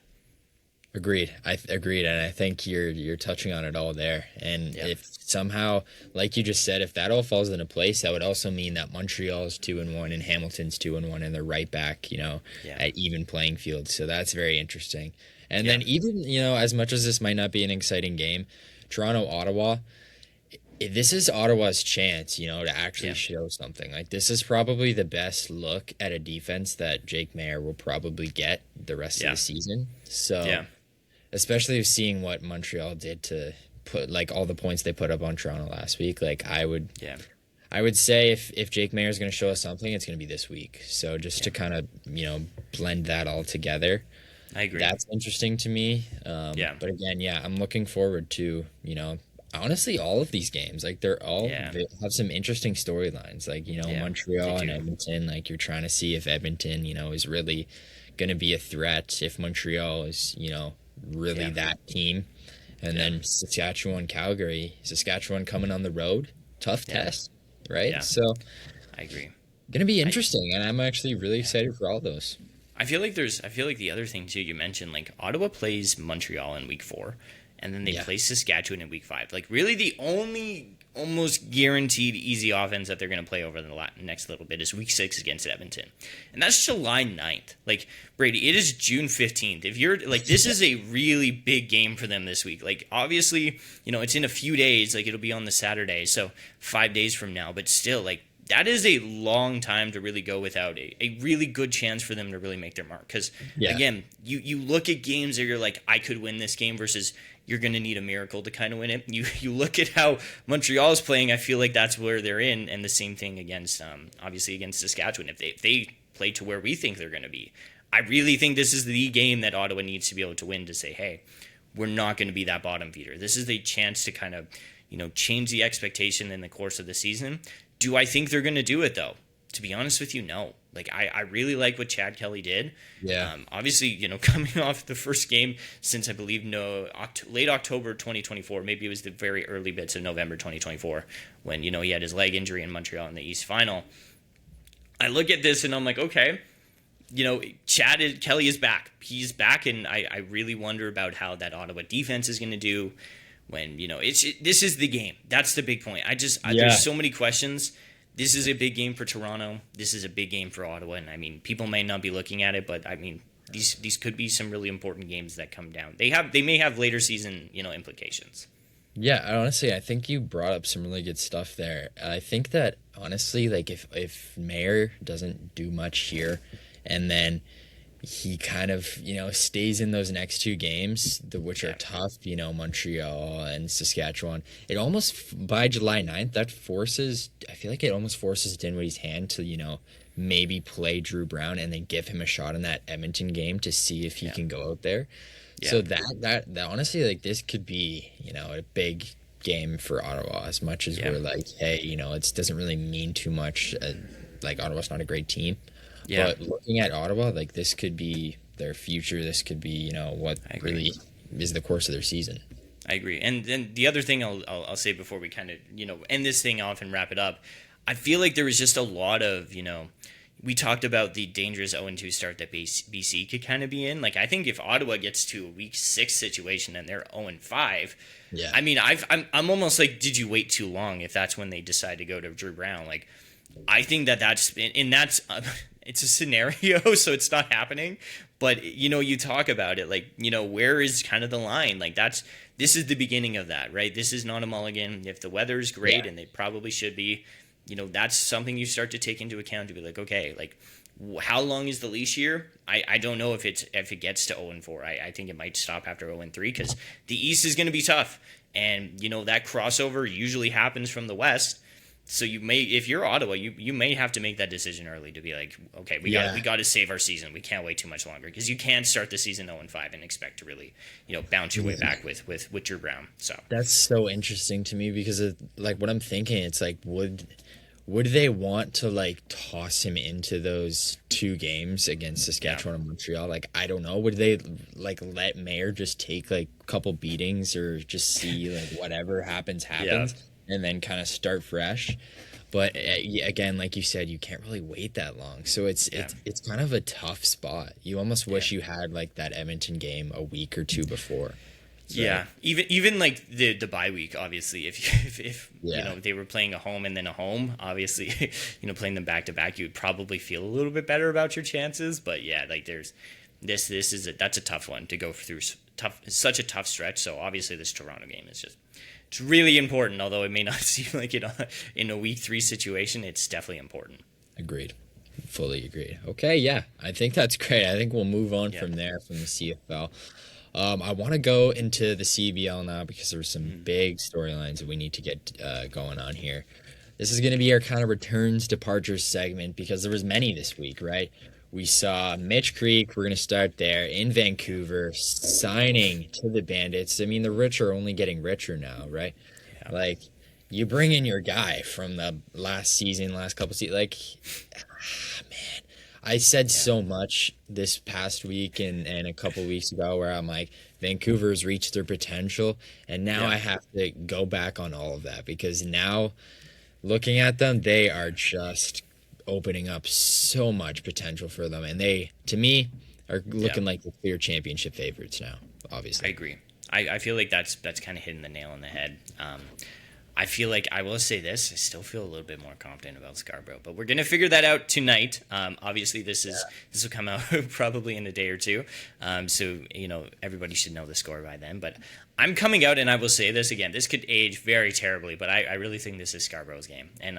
Agreed. Agreed, and I think you're touching on it all there. And if somehow, like you just said, if that all falls into place, that would also mean that Montreal's 2-1 and Hamilton's 2-1, and they're right back, at even playing field. So that's very interesting. And then even, as much as this might not be an exciting game, Toronto-Ottawa, this is Ottawa's chance, to actually show something. Like, this is probably the best look at a defense that Jake Maier will probably get the rest of the season. So, especially seeing what Montreal did to put, like, all the points they put up on Toronto last week, like, I would say if Jake Maier is going to show us something, it's going to be this week. So just to kind of, blend that all together. I agree. That's interesting to me. But again, I'm looking forward to, honestly, all of these games. Like, they have some interesting storylines. Like, Montreal and Edmonton, like, you're trying to see if Edmonton, is really going to be a threat, if Montreal is, really that team. And then Saskatchewan, Calgary, Saskatchewan coming on the road, tough test, right? So I agree. Going to be interesting, and I'm actually really excited for all those. I feel like the other thing too you mentioned, like, Ottawa plays Montreal in week 4, and then they play Saskatchewan in week 5. Like, really the only almost guaranteed easy offense that they're going to play over the next little bit is week 6 against Edmonton. And that's July 9th. Like, Brady, it is June 15th. If you're like, this is a really big game for them this week. Like, obviously, it's in a few days, like, it'll be on the Saturday, so 5 days from now, but still, like, that is a long time to really go without a really good chance for them to really make their mark. Because, again, you look at games that you're like, I could win this game, versus you're going to need a miracle to kind of win it. You look at how Montreal is playing, I feel like that's where they're in. And the same thing against, obviously, against Saskatchewan. If they play to where we think they're going to be, I really think this is the game that Ottawa needs to be able to win to say, hey, we're not going to be that bottom feeder. This is the chance to kind of, change the expectation in the course of the season. Do I think they're going to do it, though? To be honest with you, no. Like, I really like what Chad Kelly did. Yeah. Obviously, coming off the first game since, I believe, late October 2024, maybe it was the very early bits of November 2024, when, he had his leg injury in Montreal in the East Final. I look at this and I'm like, okay, Kelly is back. He's back, and I really wonder about how that Ottawa defense is going to do when, this is the game. That's the big point. There's so many questions. This is a big game for Toronto. This is a big game for Ottawa, and I mean, people may not be looking at it, but I mean, these could be some really important games that come down. They may have later season, implications. Yeah, honestly, I think you brought up some really good stuff there. I think that honestly, like if Mayer doesn't do much here, and then he kind of stays in those next two games, which are tough, Montreal and Saskatchewan. It almost by July 9th, I feel like it almost forces Dinwiddie's hand to maybe play Drew Brown and then give him a shot in that Edmonton game to see if he can go out there. Yeah. So that honestly, like, this could be, a big game for Ottawa, as much as we're like, hey, it doesn't really mean too much. Like, Ottawa's not a great team. Yeah. But looking at Ottawa, like, this could be their future. This could be, what really is the course of their season. I agree. And then the other thing I'll say before we kind of, end this thing off and wrap it up, I feel like there was just a lot of, we talked about the dangerous 0-2 start that BC could kind of be in. Like, I think if Ottawa gets to a week 6 situation and they're 0-5, I mean, I'm almost like, did you wait too long if that's when they decide to go to Drew Brown? Like, I think that's it's a scenario, so it's not happening. But, you talk about it, like, where is kind of the line? Like, this is the beginning of that, right? This is not a mulligan. If the weather is great, and they probably should be, that's something you start to take into account to be like, okay, like, how long is the leash here? I don't know if it gets to 0-4. I think it might stop after 0-3 because the East is going to be tough. And, that crossover usually happens from the West. So if you're Ottawa, you may have to make that decision early to be like, okay, we got to save our season. We can't wait too much longer because you can't start the season 0-5 and expect to really, bounce your way back with Drew Brown. So that's so interesting to me because like what I'm thinking, it's like would they want to like toss him into those two games against Saskatchewan and Montreal? Like, I don't know. Would they like let Mayer just take like a couple beatings or just see like whatever happens? And then kind of start fresh. But again, like you said, you can't really wait that long. So it's kind of a tough spot. You almost wish you had like that Edmonton game a week or two before. So. Yeah, even like the bye week, obviously, if they were playing a home and then a home, obviously, playing them back to back, you would probably feel a little bit better about your chances. But yeah, like there's that's a tough one to go through. Such a tough stretch. So obviously, this Toronto game is it's really important, although it may not seem like it in a week 3 situation. It's definitely important. Agreed. Fully agreed. Okay, yeah. I think that's great. I think we'll move on from there, from the CFL. I want to go into the CBL now because there's some big storylines that we need to get going on here. This is going to be our kind of returns, departures segment because there was many this week, right? We saw Mitch Creek, we're going to start there, in Vancouver, signing to the Bandits. I mean, the rich are only getting richer now, right? Yeah. Like, you bring in your guy from the last couple seasons. Like, man, I said so much this past week and a couple weeks ago where I'm like, Vancouver's reached their potential, and now I have to go back on all of that because now, looking at them, they are just opening up so much potential for them, and they, to me, are looking like the clear championship favorites now. Obviously, I agree. I feel like that's kind of hitting the nail on the head. I feel like, I will say this, I still feel a little bit more confident about Scarborough, but we're gonna figure that out tonight. Obviously, this will come out probably in a day or two, so everybody should know the score by then. But I'm coming out, and I will say this again. This could age very terribly, but I really think this is Scarborough's game, and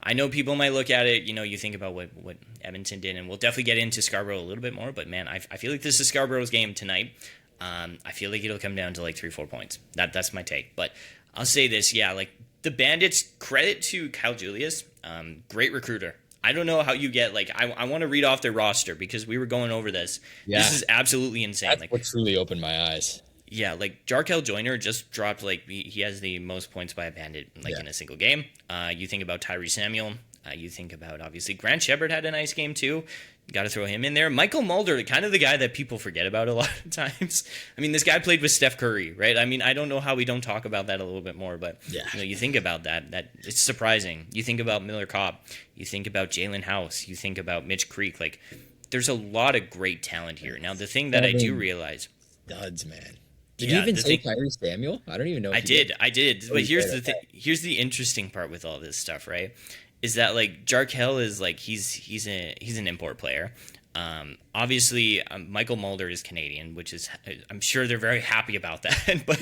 I know people might look at it, you think about what Edmonton did, and we'll definitely get into Scarborough a little bit more, but man, I feel like this is Scarborough's game tonight. I feel like it'll come down to like 3-4 points. That's my take. But I'll say this, like the Bandits, credit to Kyle Julius, great recruiter. I don't know how you get, like, I want to read off their roster because we were going over this. Yeah. This is absolutely insane. That's what truly opened my eyes. Yeah, like Jarkel Joyner just dropped, like, he has the most points by a Bandit, like, in a single game. You think about Tyree Samuel, You think about, obviously, Grant Shepard had a nice game too. Got to throw him in there. Michael Mulder, kind of the guy that people forget about a lot of times. I mean, this guy played with Steph Curry, right? I mean, I don't know how we don't talk about that a little bit more, but you think about that it's surprising. You think about Miller Kopp. You think about Jalen House. You think about Mitch Creek. Like, there's a lot of great talent here. Now, the thing that I do realize... Studs, man. Did you even say Tyrese Samuel? I don't even know. I did. But here's the thing. Here's the interesting part with all this stuff, right? Is that like Jarkel is like he's an import player. Obviously, Michael Mulder is Canadian, which is I'm sure they're very happy about that. But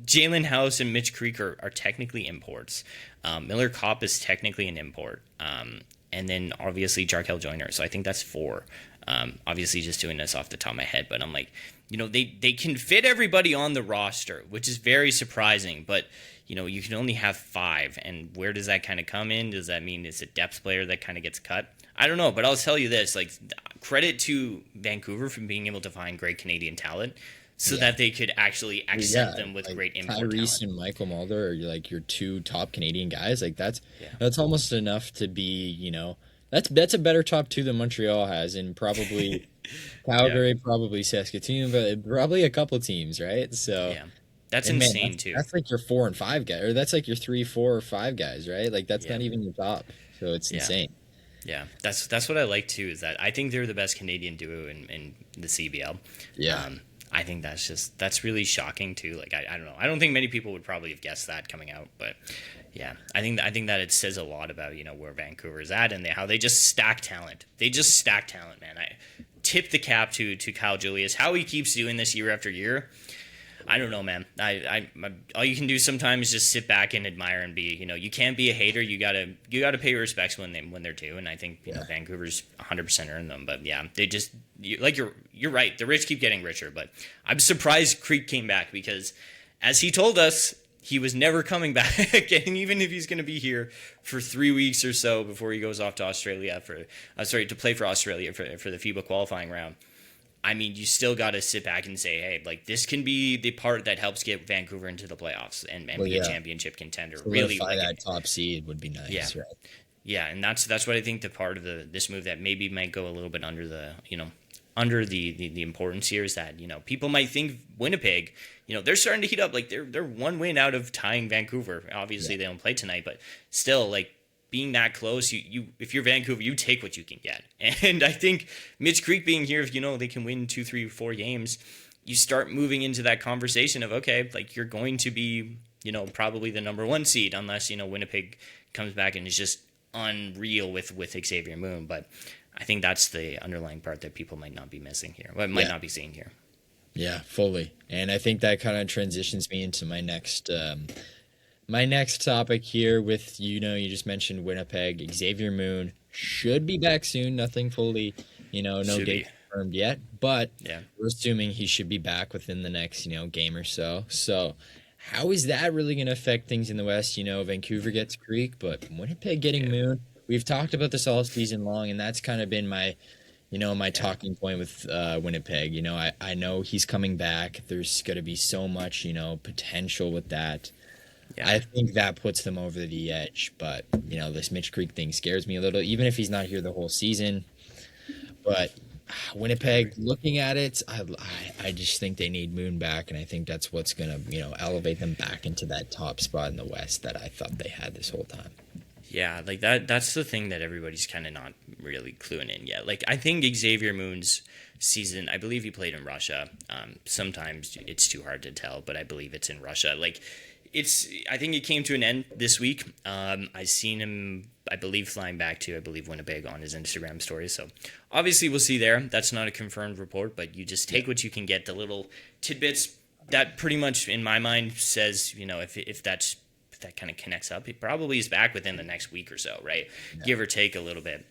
Jalen House and Mitch Creek are technically imports. Miller Kopp is technically an import. And then obviously Jarkel Joyner. So I think that's 4. Obviously, just doing this off the top of my head, but I'm like, they can fit everybody on the roster, which is very surprising. But you can only have 5, and where does that kind of come in? Does that mean it's a depth player that kind of gets cut? I don't know, but I'll tell you this: like, credit to Vancouver for being able to find great Canadian talent, so that they could actually accept them with great import Tyrese talent. and Michael Mulder are like your 2 top Canadian guys. Like that's almost enough to be that's a better top 2 than Montreal has, and probably Calgary, probably Saskatoon, but probably a couple teams, right? So that's insane too. That's like your 4 and 5 guy, or that's like your 3, 4, or 5 guys, right? Like that's not even your top, so it's insane. Yeah, that's what I like too. Is that I think they're the best Canadian duo in the CBL. Yeah. I think that's really shocking too. Like I don't know. I don't think many people would probably have guessed that coming out, but yeah, I think that it says a lot about where Vancouver's at and how they just stack talent. They just stack talent, man. I tip the cap to Kyle Julius. How he keeps doing this year after year, I don't know, man. I all you can do sometimes is just sit back and admire and be, you can't be a hater. You gotta pay respects when they're due. And I think Vancouver's 100% earned them. But yeah, they just you're right. The rich keep getting richer. But I'm surprised Creek came back because, as he told us, he was never coming back. And even if he's going to be here for 3 weeks or so before he goes off to Australia to play for Australia for the FIBA qualifying round. I mean, you still got to sit back and say, hey, like this can be the part that helps get Vancouver into the playoffs and be a championship contender. Really, that top seed would be nice. Right? Yeah, and that's what I think the part of this move that maybe might go a little bit under the the importance here is that people might think Winnipeg, they're starting to heat up. Like they're 1 win out of tying Vancouver. Obviously, they don't play tonight, but still, like, being that close, you if you're Vancouver, you take what you can get. And I think Mitch Creek being here, if they can win 2, 3, 4 games, you start moving into that conversation of, okay, like you're going to be, probably the number 1 seed unless, Winnipeg comes back and is just unreal with Xavier Moon. But I think that's the underlying part that people might not be missing here, might not be seeing here. Yeah, fully. And I think that kind of transitions me into my next topic here with, you just mentioned Winnipeg. Xavier Moon should be back soon. Nothing fully, no date confirmed yet, but we're assuming he should be back within the next, game or so. So how is that really going to affect things in the West? Vancouver gets Creek, but Winnipeg getting Moon. We've talked about this all season long, and that's kind of been my talking point with Winnipeg. I know he's coming back. There's going to be so much, potential with that. Yeah. I think that puts them over the edge, but this Mitch Creek thing scares me a little, even if he's not here the whole season. But Winnipeg, looking at it, I just think they need Moon back, and I think that's what's gonna elevate them back into that top spot in the West that I thought they had this whole time. Yeah, like that's the thing that everybody's kind of not really cluing in yet. Like, I think Xavier Moon's season, I believe he played in Russia. Sometimes it's too hard to tell, but I believe it's in Russia. Like, I think it came to an end this week. I seen him, I believe, flying back to, Winnipeg on his Instagram story. So obviously we'll see there. That's not a confirmed report, but you just take what you can get, the little tidbits that pretty much in my mind says, if that kind of connects up, he probably is back within the next week or so, right? Yeah. Give or take a little bit.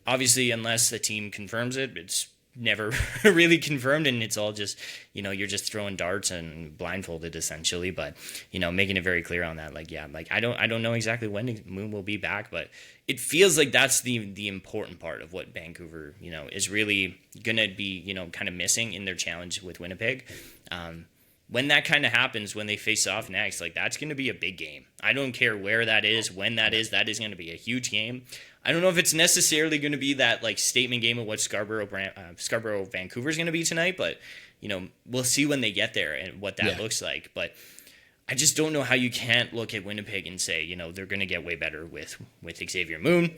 Obviously, unless the team confirms it, it's never really confirmed, and it's all just, you're just throwing darts and blindfolded essentially, but, making it very clear on that. Like, yeah, like I don't know exactly when Moon will be back, but it feels like that's the important part of what Vancouver, is really going to be, kind of missing in their challenge with Winnipeg. when that kind of happens, when they face off next, like that's going to be a big game. I don't care where that is, when that is going to be a huge game. I don't know if it's necessarily going to be that like statement game of what Scarborough Vancouver is going to be tonight, but we'll see when they get there and what that looks like. But I just don't know how you can't look at Winnipeg and say, they're going to get way better with Xavier Moon.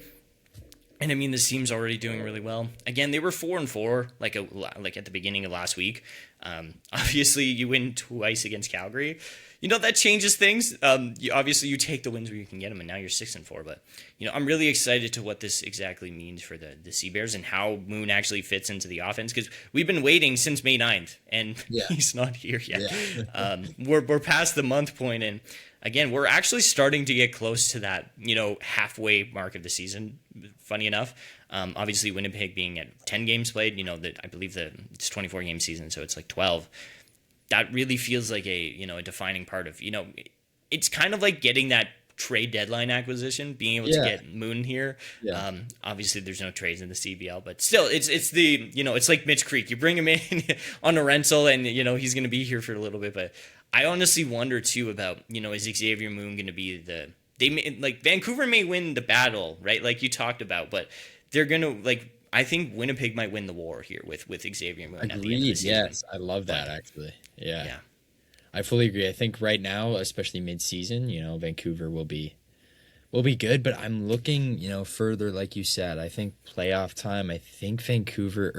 And I mean, this team's already doing really well. Again, they were 4-4, like at the beginning of last week. Obviously, you win twice against Calgary. That changes things. Obviously, you take the wins where you can get them, and now you're 6-4. But I'm really excited to what this exactly means for the Sea Bears and how Moon actually fits into the offense, because we've been waiting since May 9th, and he's not here yet. Yeah. We're past the month point, and again, we're actually starting to get close to that halfway mark of the season. Funny enough, obviously Winnipeg being at 10 games played, that I believe that it's 24 game season, so it's like 12. That really feels like a defining part of, it's kind of like getting that trade deadline acquisition, being able to get Moon here. Yeah. Obviously there's no trades in the CBL, but still it's the, it's like Mitch Creek. You bring him in on a rental and, he's going to be here for a little bit, but I honestly wonder too about, is Xavier Moon going to be Vancouver may win the battle, right? Like you talked about, but they're going to I think Winnipeg might win the war here with Xavier Moon. Agreed. At the end of the season. Yes, I love that actually. Yeah. I fully agree. I think right now, especially mid-season, Vancouver will be good, but I'm looking, further, like you said. I think playoff time, I think not Vancouver.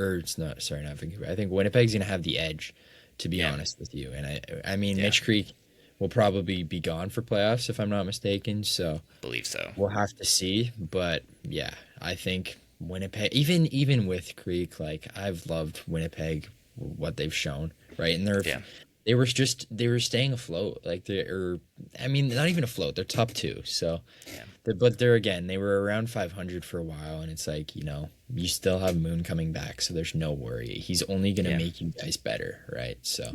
I think Winnipeg's going to have the edge, to be honest with you. And I mean, Mitch Creek will probably be gone for playoffs if I'm not mistaken. So believe so. We'll have to see, but yeah, I think Winnipeg, even with Creek, I've loved Winnipeg, what they've shown, right? And they were staying afloat, not even afloat. They're top 2, so but they were around 500 for a while, and it's you still have Moon coming back, so there's no worry. He's only gonna make you guys better, right? So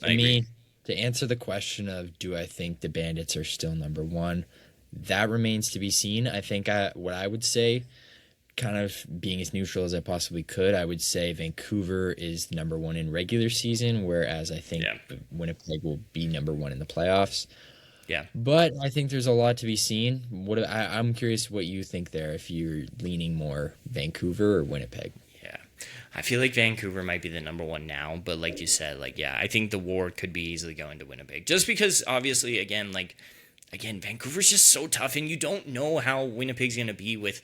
I mean, to answer the question of do I think the Bandits are still number 1, that remains to be seen. I think what I would say, kind of being as neutral as I possibly could, I would say Vancouver is number 1 in regular season, whereas I think Winnipeg will be number 1 in the playoffs. Yeah. But I think there's a lot to be seen. I'm curious what you think there, if you're leaning more Vancouver or Winnipeg. Yeah. I feel like Vancouver might be the number 1 now, but like you said, I think the war could be easily going to Winnipeg. Just because, obviously, again, Vancouver's just so tough, and you don't know how Winnipeg's going to be with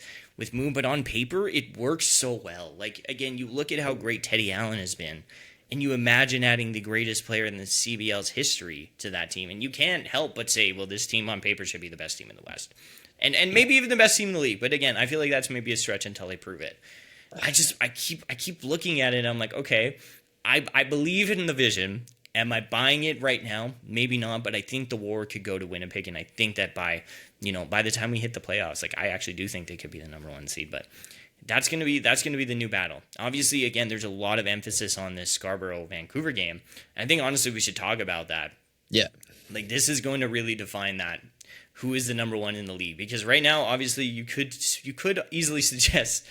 Moon, but on paper, it works so well. Again, you look at how great Teddy Allen has been, and you imagine adding the greatest player in the CBL's history to that team, and you can't help but say, well, this team on paper should be the best team in the West. And maybe even the best team in the league, but again, I feel like that's maybe a stretch until they prove it. I keep looking at it, and I'm like, okay, I believe in the vision. Am I buying it right now? Maybe not, but I think the war could go to Winnipeg, and I think that by the time we hit the playoffs, I actually do think they could be the number 1 seed. But that's gonna be the new battle. Obviously, again, there's a lot of emphasis on this Scarborough Vancouver game. And I think honestly we should talk about that. Yeah, this is going to really define that. Who is the number 1 in the league? Because right now, obviously, you could easily suggest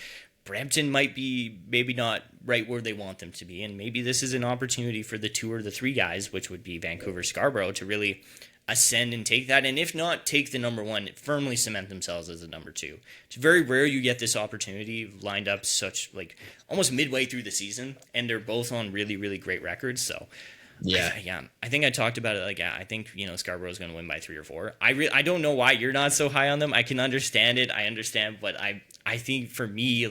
Brampton might be maybe not right where they want them to be, and maybe this is an opportunity for the 2 or the 3 guys, which would be Vancouver, Scarborough, to really ascend and take that, and if not, take the number 1, firmly cement themselves as the number 2. It's very rare you get this opportunity lined up such almost midway through the season, and they're both on really, really great records, so I think I talked about it. I think Scarborough's going to win by 3 or 4. I don't know why you're not so high on them. I can understand it. I understand, but I think for me,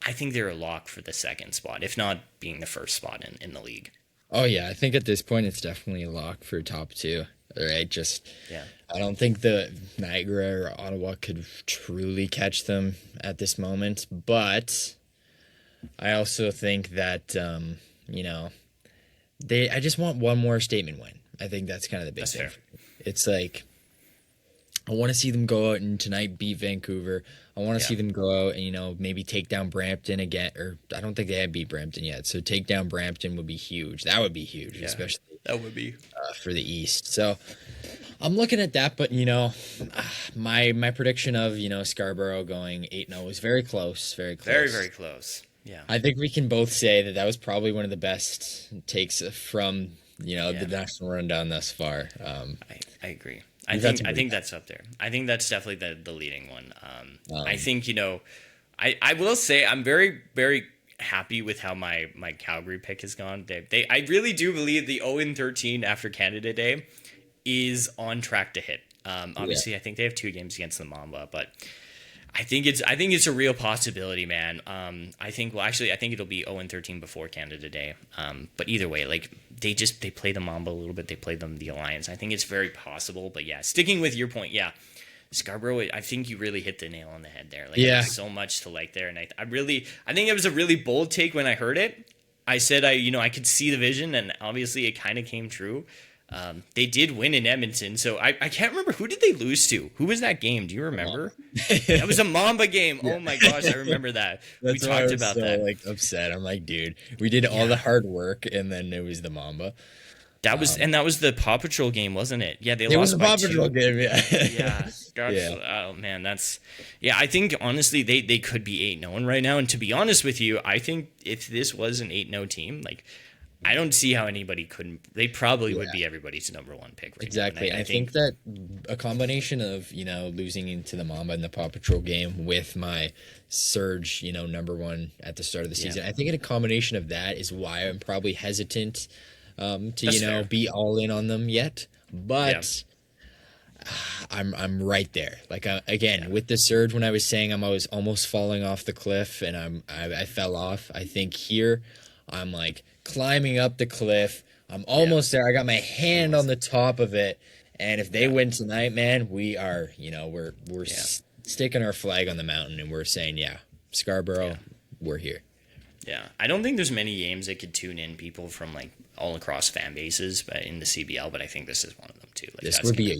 I think they're a lock for the 2nd spot, if not being the 1st spot in the league. Oh yeah, I think at this point it's definitely a lock for top 2. Right? I don't think the Niagara or Ottawa could truly catch them at this moment, but I also think that I just want one more statement win. I think that's kind of the big thing. It's I want to see them go out and tonight beat Vancouver. I want to see them go out and, maybe take down Brampton again. Or I don't think they have beat Brampton yet. So take down Brampton would be huge. That would be huge, especially that would be for the East. So I'm looking at that. But, my prediction of, Scarborough going 8-0 is very close. Very close. Very, very close. Yeah. I think we can both say that was probably one of the best takes from the national rundown thus far. I agree. I think that's up there. I think that's definitely the leading one. I think I will say I'm very very happy with how my Calgary pick has gone. I really do believe the 0-13 after Canada Day is on track to hit. Obviously, I think they have 2 games against the Mamba, but I think it's a real possibility, man. I think it'll be 0-13 before Canada Day. But either way, like they play the Mamba a little bit. They play the Alliance. I think it's very possible. But yeah, sticking with your point, yeah, Scarborough. I think you really hit the nail on the head there. Like, there's so much to like there, and I think it was a really bold take when I heard it. I said I could see the vision, and obviously it kind of came true. They did win in Edmonton, so I can't remember, who did they lose to? Who was that game? Do you remember? That was a Mamba game. Yeah. Oh my gosh, I remember that. We talked about that. Like upset. I'm like, dude, we did all the hard work, and then it was the Mamba. That was the Paw Patrol game, wasn't it? Yeah, it was the Paw Patrol game. Yeah. Yeah. Gosh, oh man, I think honestly they could be 8-0 right now, and to be honest with you, I think if this was an 8-0 team, like, I don't see how anybody couldn't. They probably would be everybody's number 1 pick right now. Exactly. I think that a combination of, losing into the Mamba in the Paw Patrol game with my surge, number 1 at the start of the season, I think in a combination of that is why I'm probably hesitant to, be all in on them yet. But I'm right there. Like, with the surge, when I was saying I was almost falling off the cliff and I fell off, I think here I'm like climbing up the cliff. I'm almost there. I got my hand on the top of it. And if they win tonight, man, we are, we're sticking our flag on the mountain and we're saying, Scarborough, we're here. Yeah. I don't think there's many games that could tune in people from like all across fan bases but in the CBL, but I think this is one of them too. Like, this would be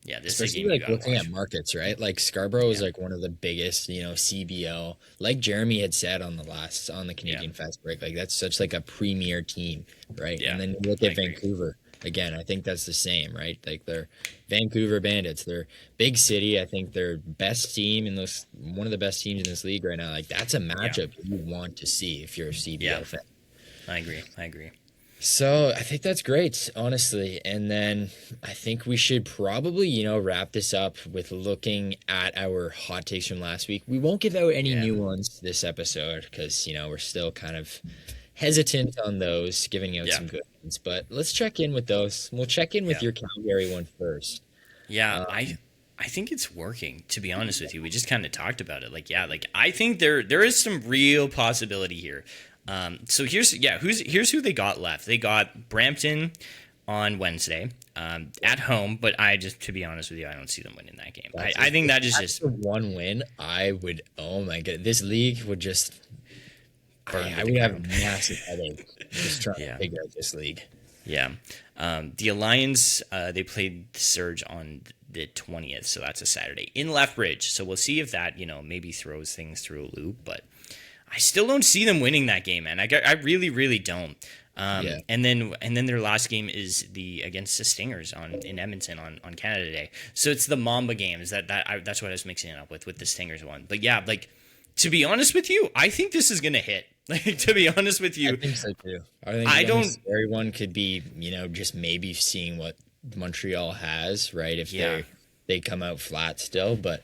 Yeah, this especially like looking at markets, right? Like Scarborough is like one of the biggest, CBL. Like Jeremy had said on the Canadian Fast Break, like that's such like a premier team, right? Yeah, and then you look at Vancouver again. I think that's the same, right? Like they're Vancouver Bandits. They're big city. I think they're best team in this, one of the best teams in this league right now. Like that's a matchup you want to see if you're a CBL fan. I agree. So I think that's great, honestly. And then I think we should probably, wrap this up with looking at our hot takes from last week. We won't give out any new ones this episode because, we're still kind of hesitant on those, giving out some good ones. But let's check in with those. We'll check in with your Calgary one first. Yeah, I think it's working, to be honest with you. We just kind of talked about it. I think there is some real possibility here. So here's who they got left. They got Brampton on Wednesday at home, but to be honest with you, I don't see them winning that game. I think that is just one win. I would, oh my god, this league would just I would have a massive headache just trying to figure out this league. Yeah. The Alliance, they played the Surge on the 20th, so that's a Saturday in Lethbridge. So we'll see if that, maybe throws things through a loop, but I still don't see them winning that game, man. I really, really don't. And then their last game is against the Stingers in Edmonton on Canada Day. So it's the Mamba games that's what I was mixing it up with the Stingers one. But yeah, like to be honest with you, I think this is gonna hit. Like to be honest with you, I think so too. Everyone could be just maybe seeing what Montreal has, right? If they come out flat still, but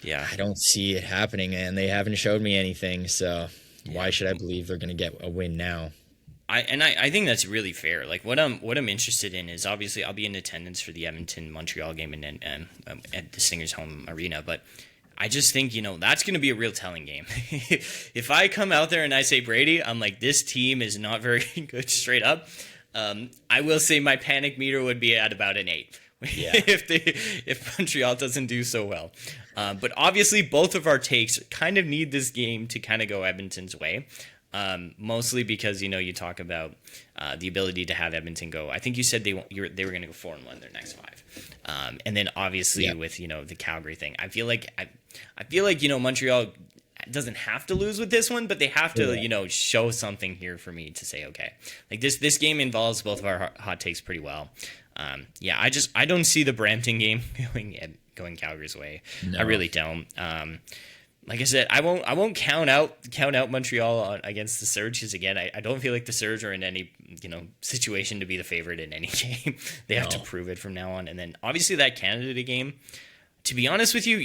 I don't see it happening, and they haven't showed me anything. So why should I believe they're going to get a win now? I think that's really fair. Like what I'm interested in is obviously I'll be in attendance for the Edmonton Montreal game and at the Stingers home arena, but I just think that's going to be a real telling game. If I come out there and I say Brady, I'm like, this team is not very good straight up. I will say my panic meter would be at about an 8. If Montreal doesn't do so well. But obviously both of our takes kind of need this game to kind of go Edmonton's way. Mostly because, you talk about the ability to have Edmonton go. I think you said they were going to go 4-1 their next 5. And then obviously with, the Calgary thing, I feel like Montreal doesn't have to lose with this one, but they have to, show something here for me to say, okay, like this game involves both of our hot takes pretty well. I don't see the Brampton game going Calgary's way. No. I really don't. like I said, I won't count out Montreal against the Surge, because again, I don't feel like the Surge are in any situation to be the favorite in any game. They have to prove it from now on. And then obviously that Canada game, to be honest with you,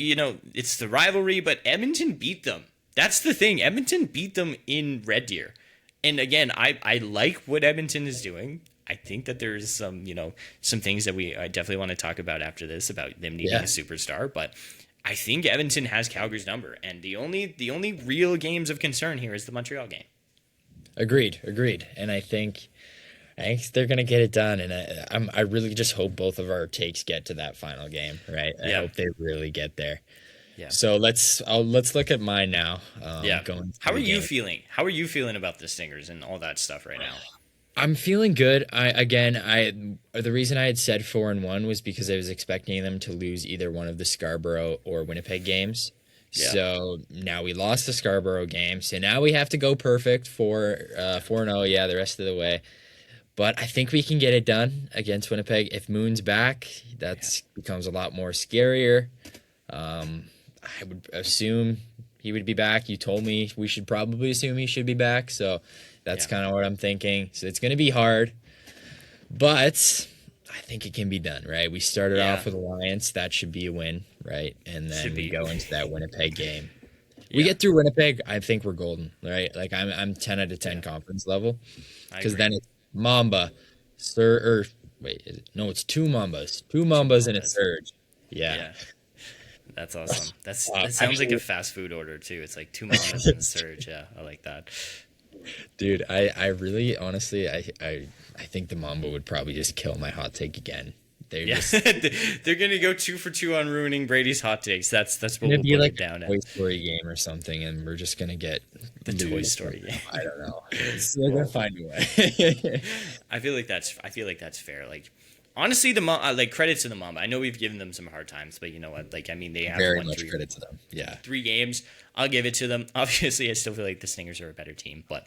it's the rivalry, but Edmonton beat them. That's the thing. Edmonton beat them in Red Deer. And again, I like what Edmonton is doing. I think that there's some things that I definitely want to talk about after this, about them needing a superstar, but I think Edmonton has Calgary's number, and the only real games of concern here is the Montreal game. Agreed. And I think they're gonna get it done, and I really just hope both of our takes get to that final game, right? I hope they really get there. Yeah. So let's look at mine now. How are you feeling? How are you feeling about the Stingers and all that stuff right now? I'm feeling good. The reason I had said 4-1 was because I was expecting them to lose either one of the Scarborough or Winnipeg games. Yeah. So now we lost the Scarborough game. So now we have to go perfect for 4-0. Yeah, the rest of the way. But I think we can get it done against Winnipeg. If Moon's back, that becomes a lot more scarier. I would assume he would be back. You told me we should probably assume he should be back. So that's kind of what I'm thinking. So it's going to be hard, but I think it can be done, right? We started off with Alliance. That should be a win, right? And then we go into that Winnipeg game. We get through Winnipeg, I think we're golden, right? Like I'm 10 out of 10 conference level, because then it's Mamba, it's two Mambas and a Surge. Yeah. That's awesome. That sounds like a fast food order too. It's like 2 Mambas and a Surge. Yeah, I like that. Dude, I really, honestly, I think the Mamba would probably just kill my hot take again. They're gonna go 2 for 2 on ruining Brady's hot takes. That's what we'll put like it down a Toy Story game or something, and we're just gonna get the Toy Story game. I don't know. They're gonna find a way. I feel like that's fair. Like, honestly, the credit to the Mamba. I know we've given them some hard times, but you know what? Like, I mean, they have very much credit to them. Yeah, 3 games. I'll give it to them. Obviously, I still feel like the Stingers are a better team, but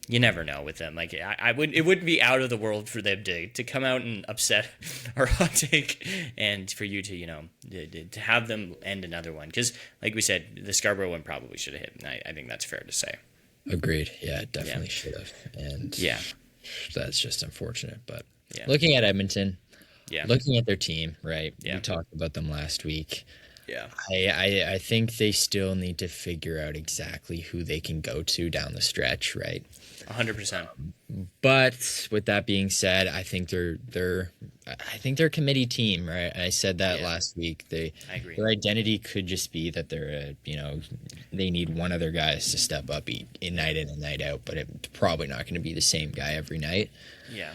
you never know with them. Like, it wouldn't be out of the world for them to come out and upset our hot take, and for you to have them end another one. Because, like we said, the Scarborough one probably should have hit. And I think that's fair to say. Agreed. Yeah, it definitely should have. And that's just unfortunate. But looking at Edmonton, looking at their team, right? Yeah. We talked about them last week. Yeah. I think they still need to figure out exactly who they can go to down the stretch, right? 100%. But with that being said, I think they're a committee team, right? I said that last week. I agree. Their identity could just be that they're they need one of their guys to step up night in and night out, but it's probably not going to be the same guy every night. Yeah.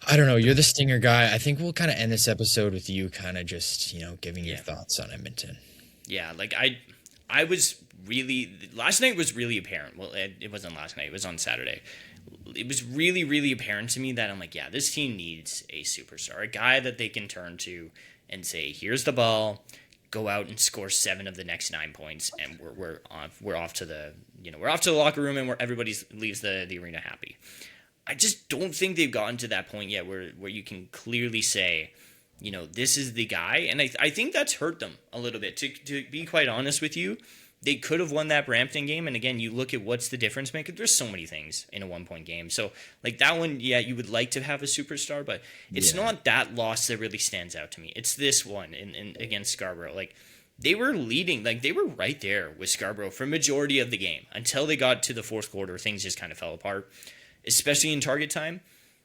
I don't know. You're the Stinger guy. I think we'll kind of end this episode with you kind of just, giving your thoughts on Edmonton. Yeah, like I was really – last night was really apparent. Well, it wasn't last night. It was on Saturday. It was really, really apparent to me that I'm like, this team needs a superstar, a guy that they can turn to and say, here's the ball, go out and score 7 of the next 9 points, and we're off to the locker room, and where everybody leaves the arena happy. I just don't think they've gotten to that point yet where you can clearly say, this is the guy. And I think that's hurt them a little bit. To be quite honest with you, they could have won that Brampton game. And again, you look at what's the difference maker. There's so many things in a 1-point game. So like that one, you would like to have a superstar, but it's not that loss that really stands out to me. It's this one in against Scarborough. Like, they were leading, like they were right there with Scarborough for majority of the game until they got to the fourth quarter. Things just kind of fell apart. Especially in target time,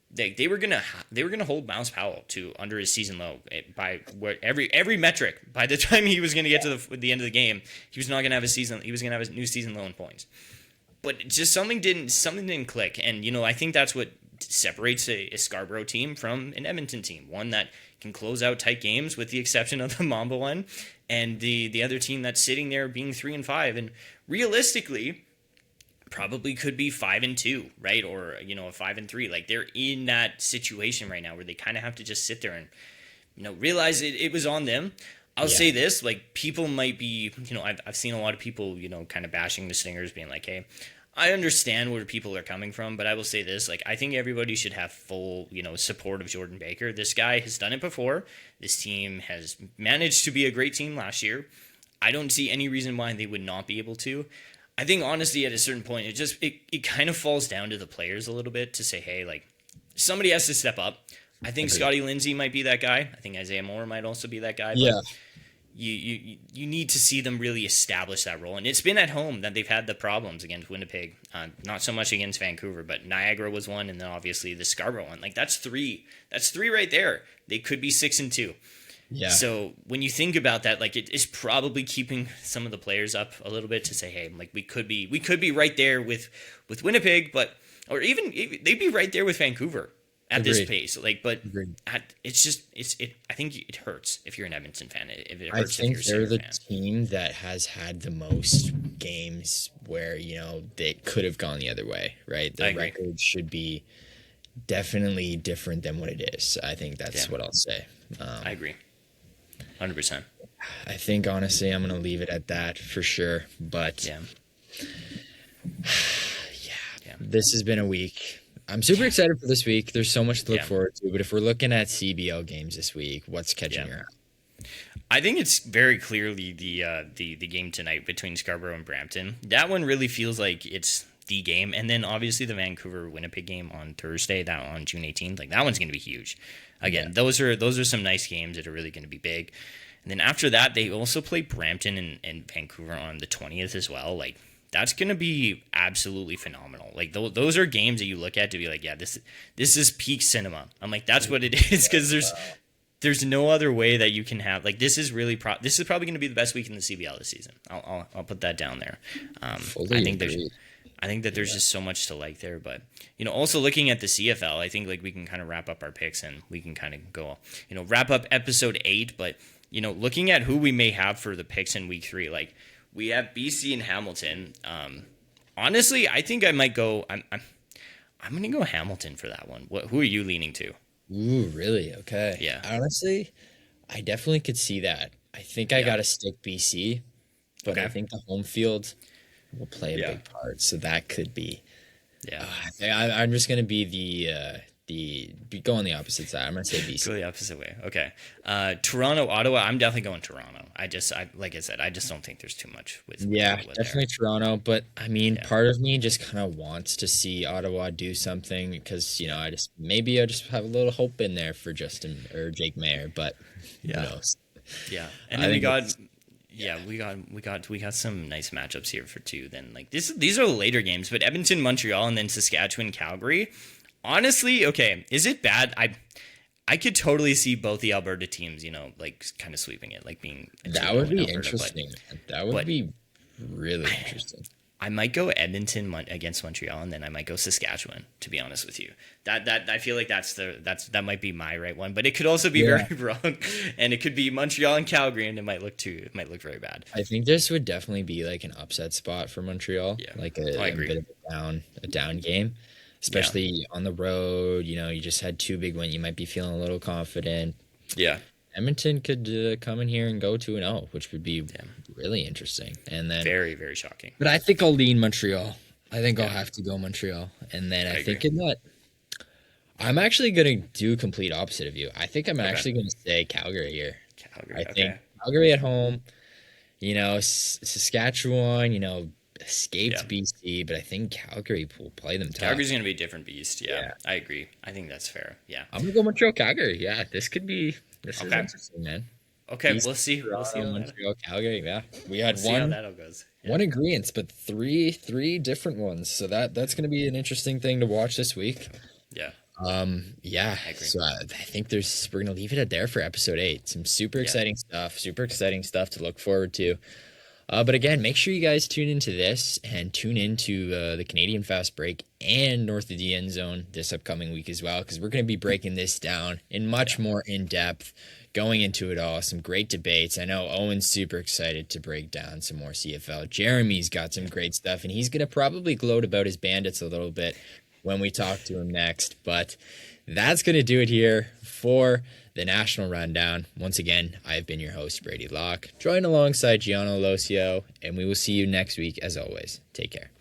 they were gonna hold Miles Powell to under his season low by every metric. By the time he was gonna get to the end of the game, he was not gonna have He was gonna have his new season low in points. But just something didn't click, and I think that's what separates a Scarborough team from an Edmonton team. One that can close out tight games, with the exception of the Mamba one, and the other team that's sitting there being 3-5, and realistically probably could be 5-2, right? Or, a 5-3. Like, they're in that situation right now where they kind of have to just sit there and, realize it was on them. I'll say this, like, people might be, I've seen a lot of people, kind of bashing the Stingers, being like, hey, I understand where people are coming from, but I will say this, like, I think everybody should have full, support of Jordan Baker. This guy has done it before. This team has managed to be a great team last year. I don't see any reason why they would not be able to. I think honestly at a certain point it kind of falls down to the players a little bit to say, hey, like somebody has to step up. I think Scotty Lindsay might be that guy. I think Isaiah Moore might also be that guy. Yeah. But you need to see them really establish that role. And it's been at home that they've had the problems against Winnipeg. Not so much against Vancouver, but Niagara was one, and then obviously the Scarborough one. Like that's three. That's three right there. They could be 6-2. Yeah. So when you think about that, like it is probably keeping some of the players up a little bit to say, hey, like we could be right there with Winnipeg, or even they'd be right there with Vancouver at this pace. Like, but I think it hurts if you're an Edmonton fan. If it hurts, I think if you're a they're the fan. team that has had the most games where they could have gone the other way. Right, the record should be definitely different than what it is. I think that's what I'll say. I agree. 100%. I think honestly, I'm gonna leave it at that for sure. But yeah, this has been a week. I'm super excited for this week. There's so much to look forward to. But if we're looking at CBL games this week, what's catching your eye? I think it's very clearly the game tonight between Scarborough and Brampton. That one really feels like it's the game, and then obviously the Vancouver-Winnipeg game on Thursday, that on June 18th. Like that one's going to be huge. Again, those are some nice games that are really going to be big. And then after that, they also play Brampton and Vancouver on the 20th as well. Like that's going to be absolutely phenomenal. Like those are games that you look at to be like, yeah, this is peak cinema. I'm like, that's what it is, because there's no other way that you can have, like, this is probably going to be the best week in the CBL this season. I'll put that down there. I think that there's just so much to like there, but also looking at the CFL, I think like we can kind of wrap up our picks and we can kind of go, wrap up episode 8. But looking at who we may have for the picks in week 3, like we have BC and Hamilton. Honestly, I think I might go. I'm gonna go Hamilton for that one. Who are you leaning to? Ooh, really? Okay. Yeah. Honestly, I definitely could see that. I think I gotta stick BC, but I think the home field will play a big part, so that could be. Yeah, I'm just gonna be go on the opposite side. I'm gonna say BC. Go the opposite way. Okay. Toronto, Ottawa. I'm definitely going Toronto. Like I said, I just don't think there's too much with. Definitely Toronto. But I mean, part of me just kind of wants to see Ottawa do something because I just have a little hope in there for Justin or Jake Mayer. But who knows? Yeah, and then we got some nice matchups here for 2. Then like these are later games, but Edmonton, Montreal, and then Saskatchewan, Calgary. Honestly, okay, is it bad? I could totally see both the Alberta teams, like kind of sweeping it, like being. That would be interesting. That would be really interesting. I might go Edmonton against Montreal, and then I might go Saskatchewan. To be honest with you, that I feel like that might be my right one, but it could also be very wrong, and it could be Montreal and Calgary, and it might look very bad. I think this would definitely be like an upset spot for Montreal, like a bit of a down game. Especially on the road, you just had 2 big wins. You might be feeling a little confident. Yeah. Edmonton could come in here and go 2-0, which would be really interesting. And then very, very shocking. But I think I'll lean Montreal. I think I'll have to go Montreal. And then I think in that, I'm actually going to do complete opposite of you. I think I'm actually going to say Calgary here. I think Calgary at home, Saskatchewan, escaped BC, but I think Calgary will play them tough. Calgary's going to be a different beast. Yeah, I agree. I think that's fair. Yeah. I'm going to go Montreal, Calgary. Yeah, this is interesting, man. Okay, BC, we'll see. Montreal, Calgary. Yeah, we had how that all goes. One agreement, but three different ones. So that's going to be an interesting thing to watch this week. Yeah. I agree. So I think we're going to leave it at there for episode 8. Some super exciting stuff to look forward to. But again, make sure you guys tune into this and tune into the Canadian Fast Break and North of the End Zone this upcoming week as well, because we're going to be breaking this down in much more in-depth, going into it all. Some great debates. I know Owen's super excited to break down some more CFL. Jeremy's got some great stuff, and he's going to probably gloat about his Bandits a little bit when we talk to him next. But that's going to do it here for the National Rundown. Once again, I've been your host, Brady Locke, joined alongside Geono Losio, and we will see you next week. As always, take care.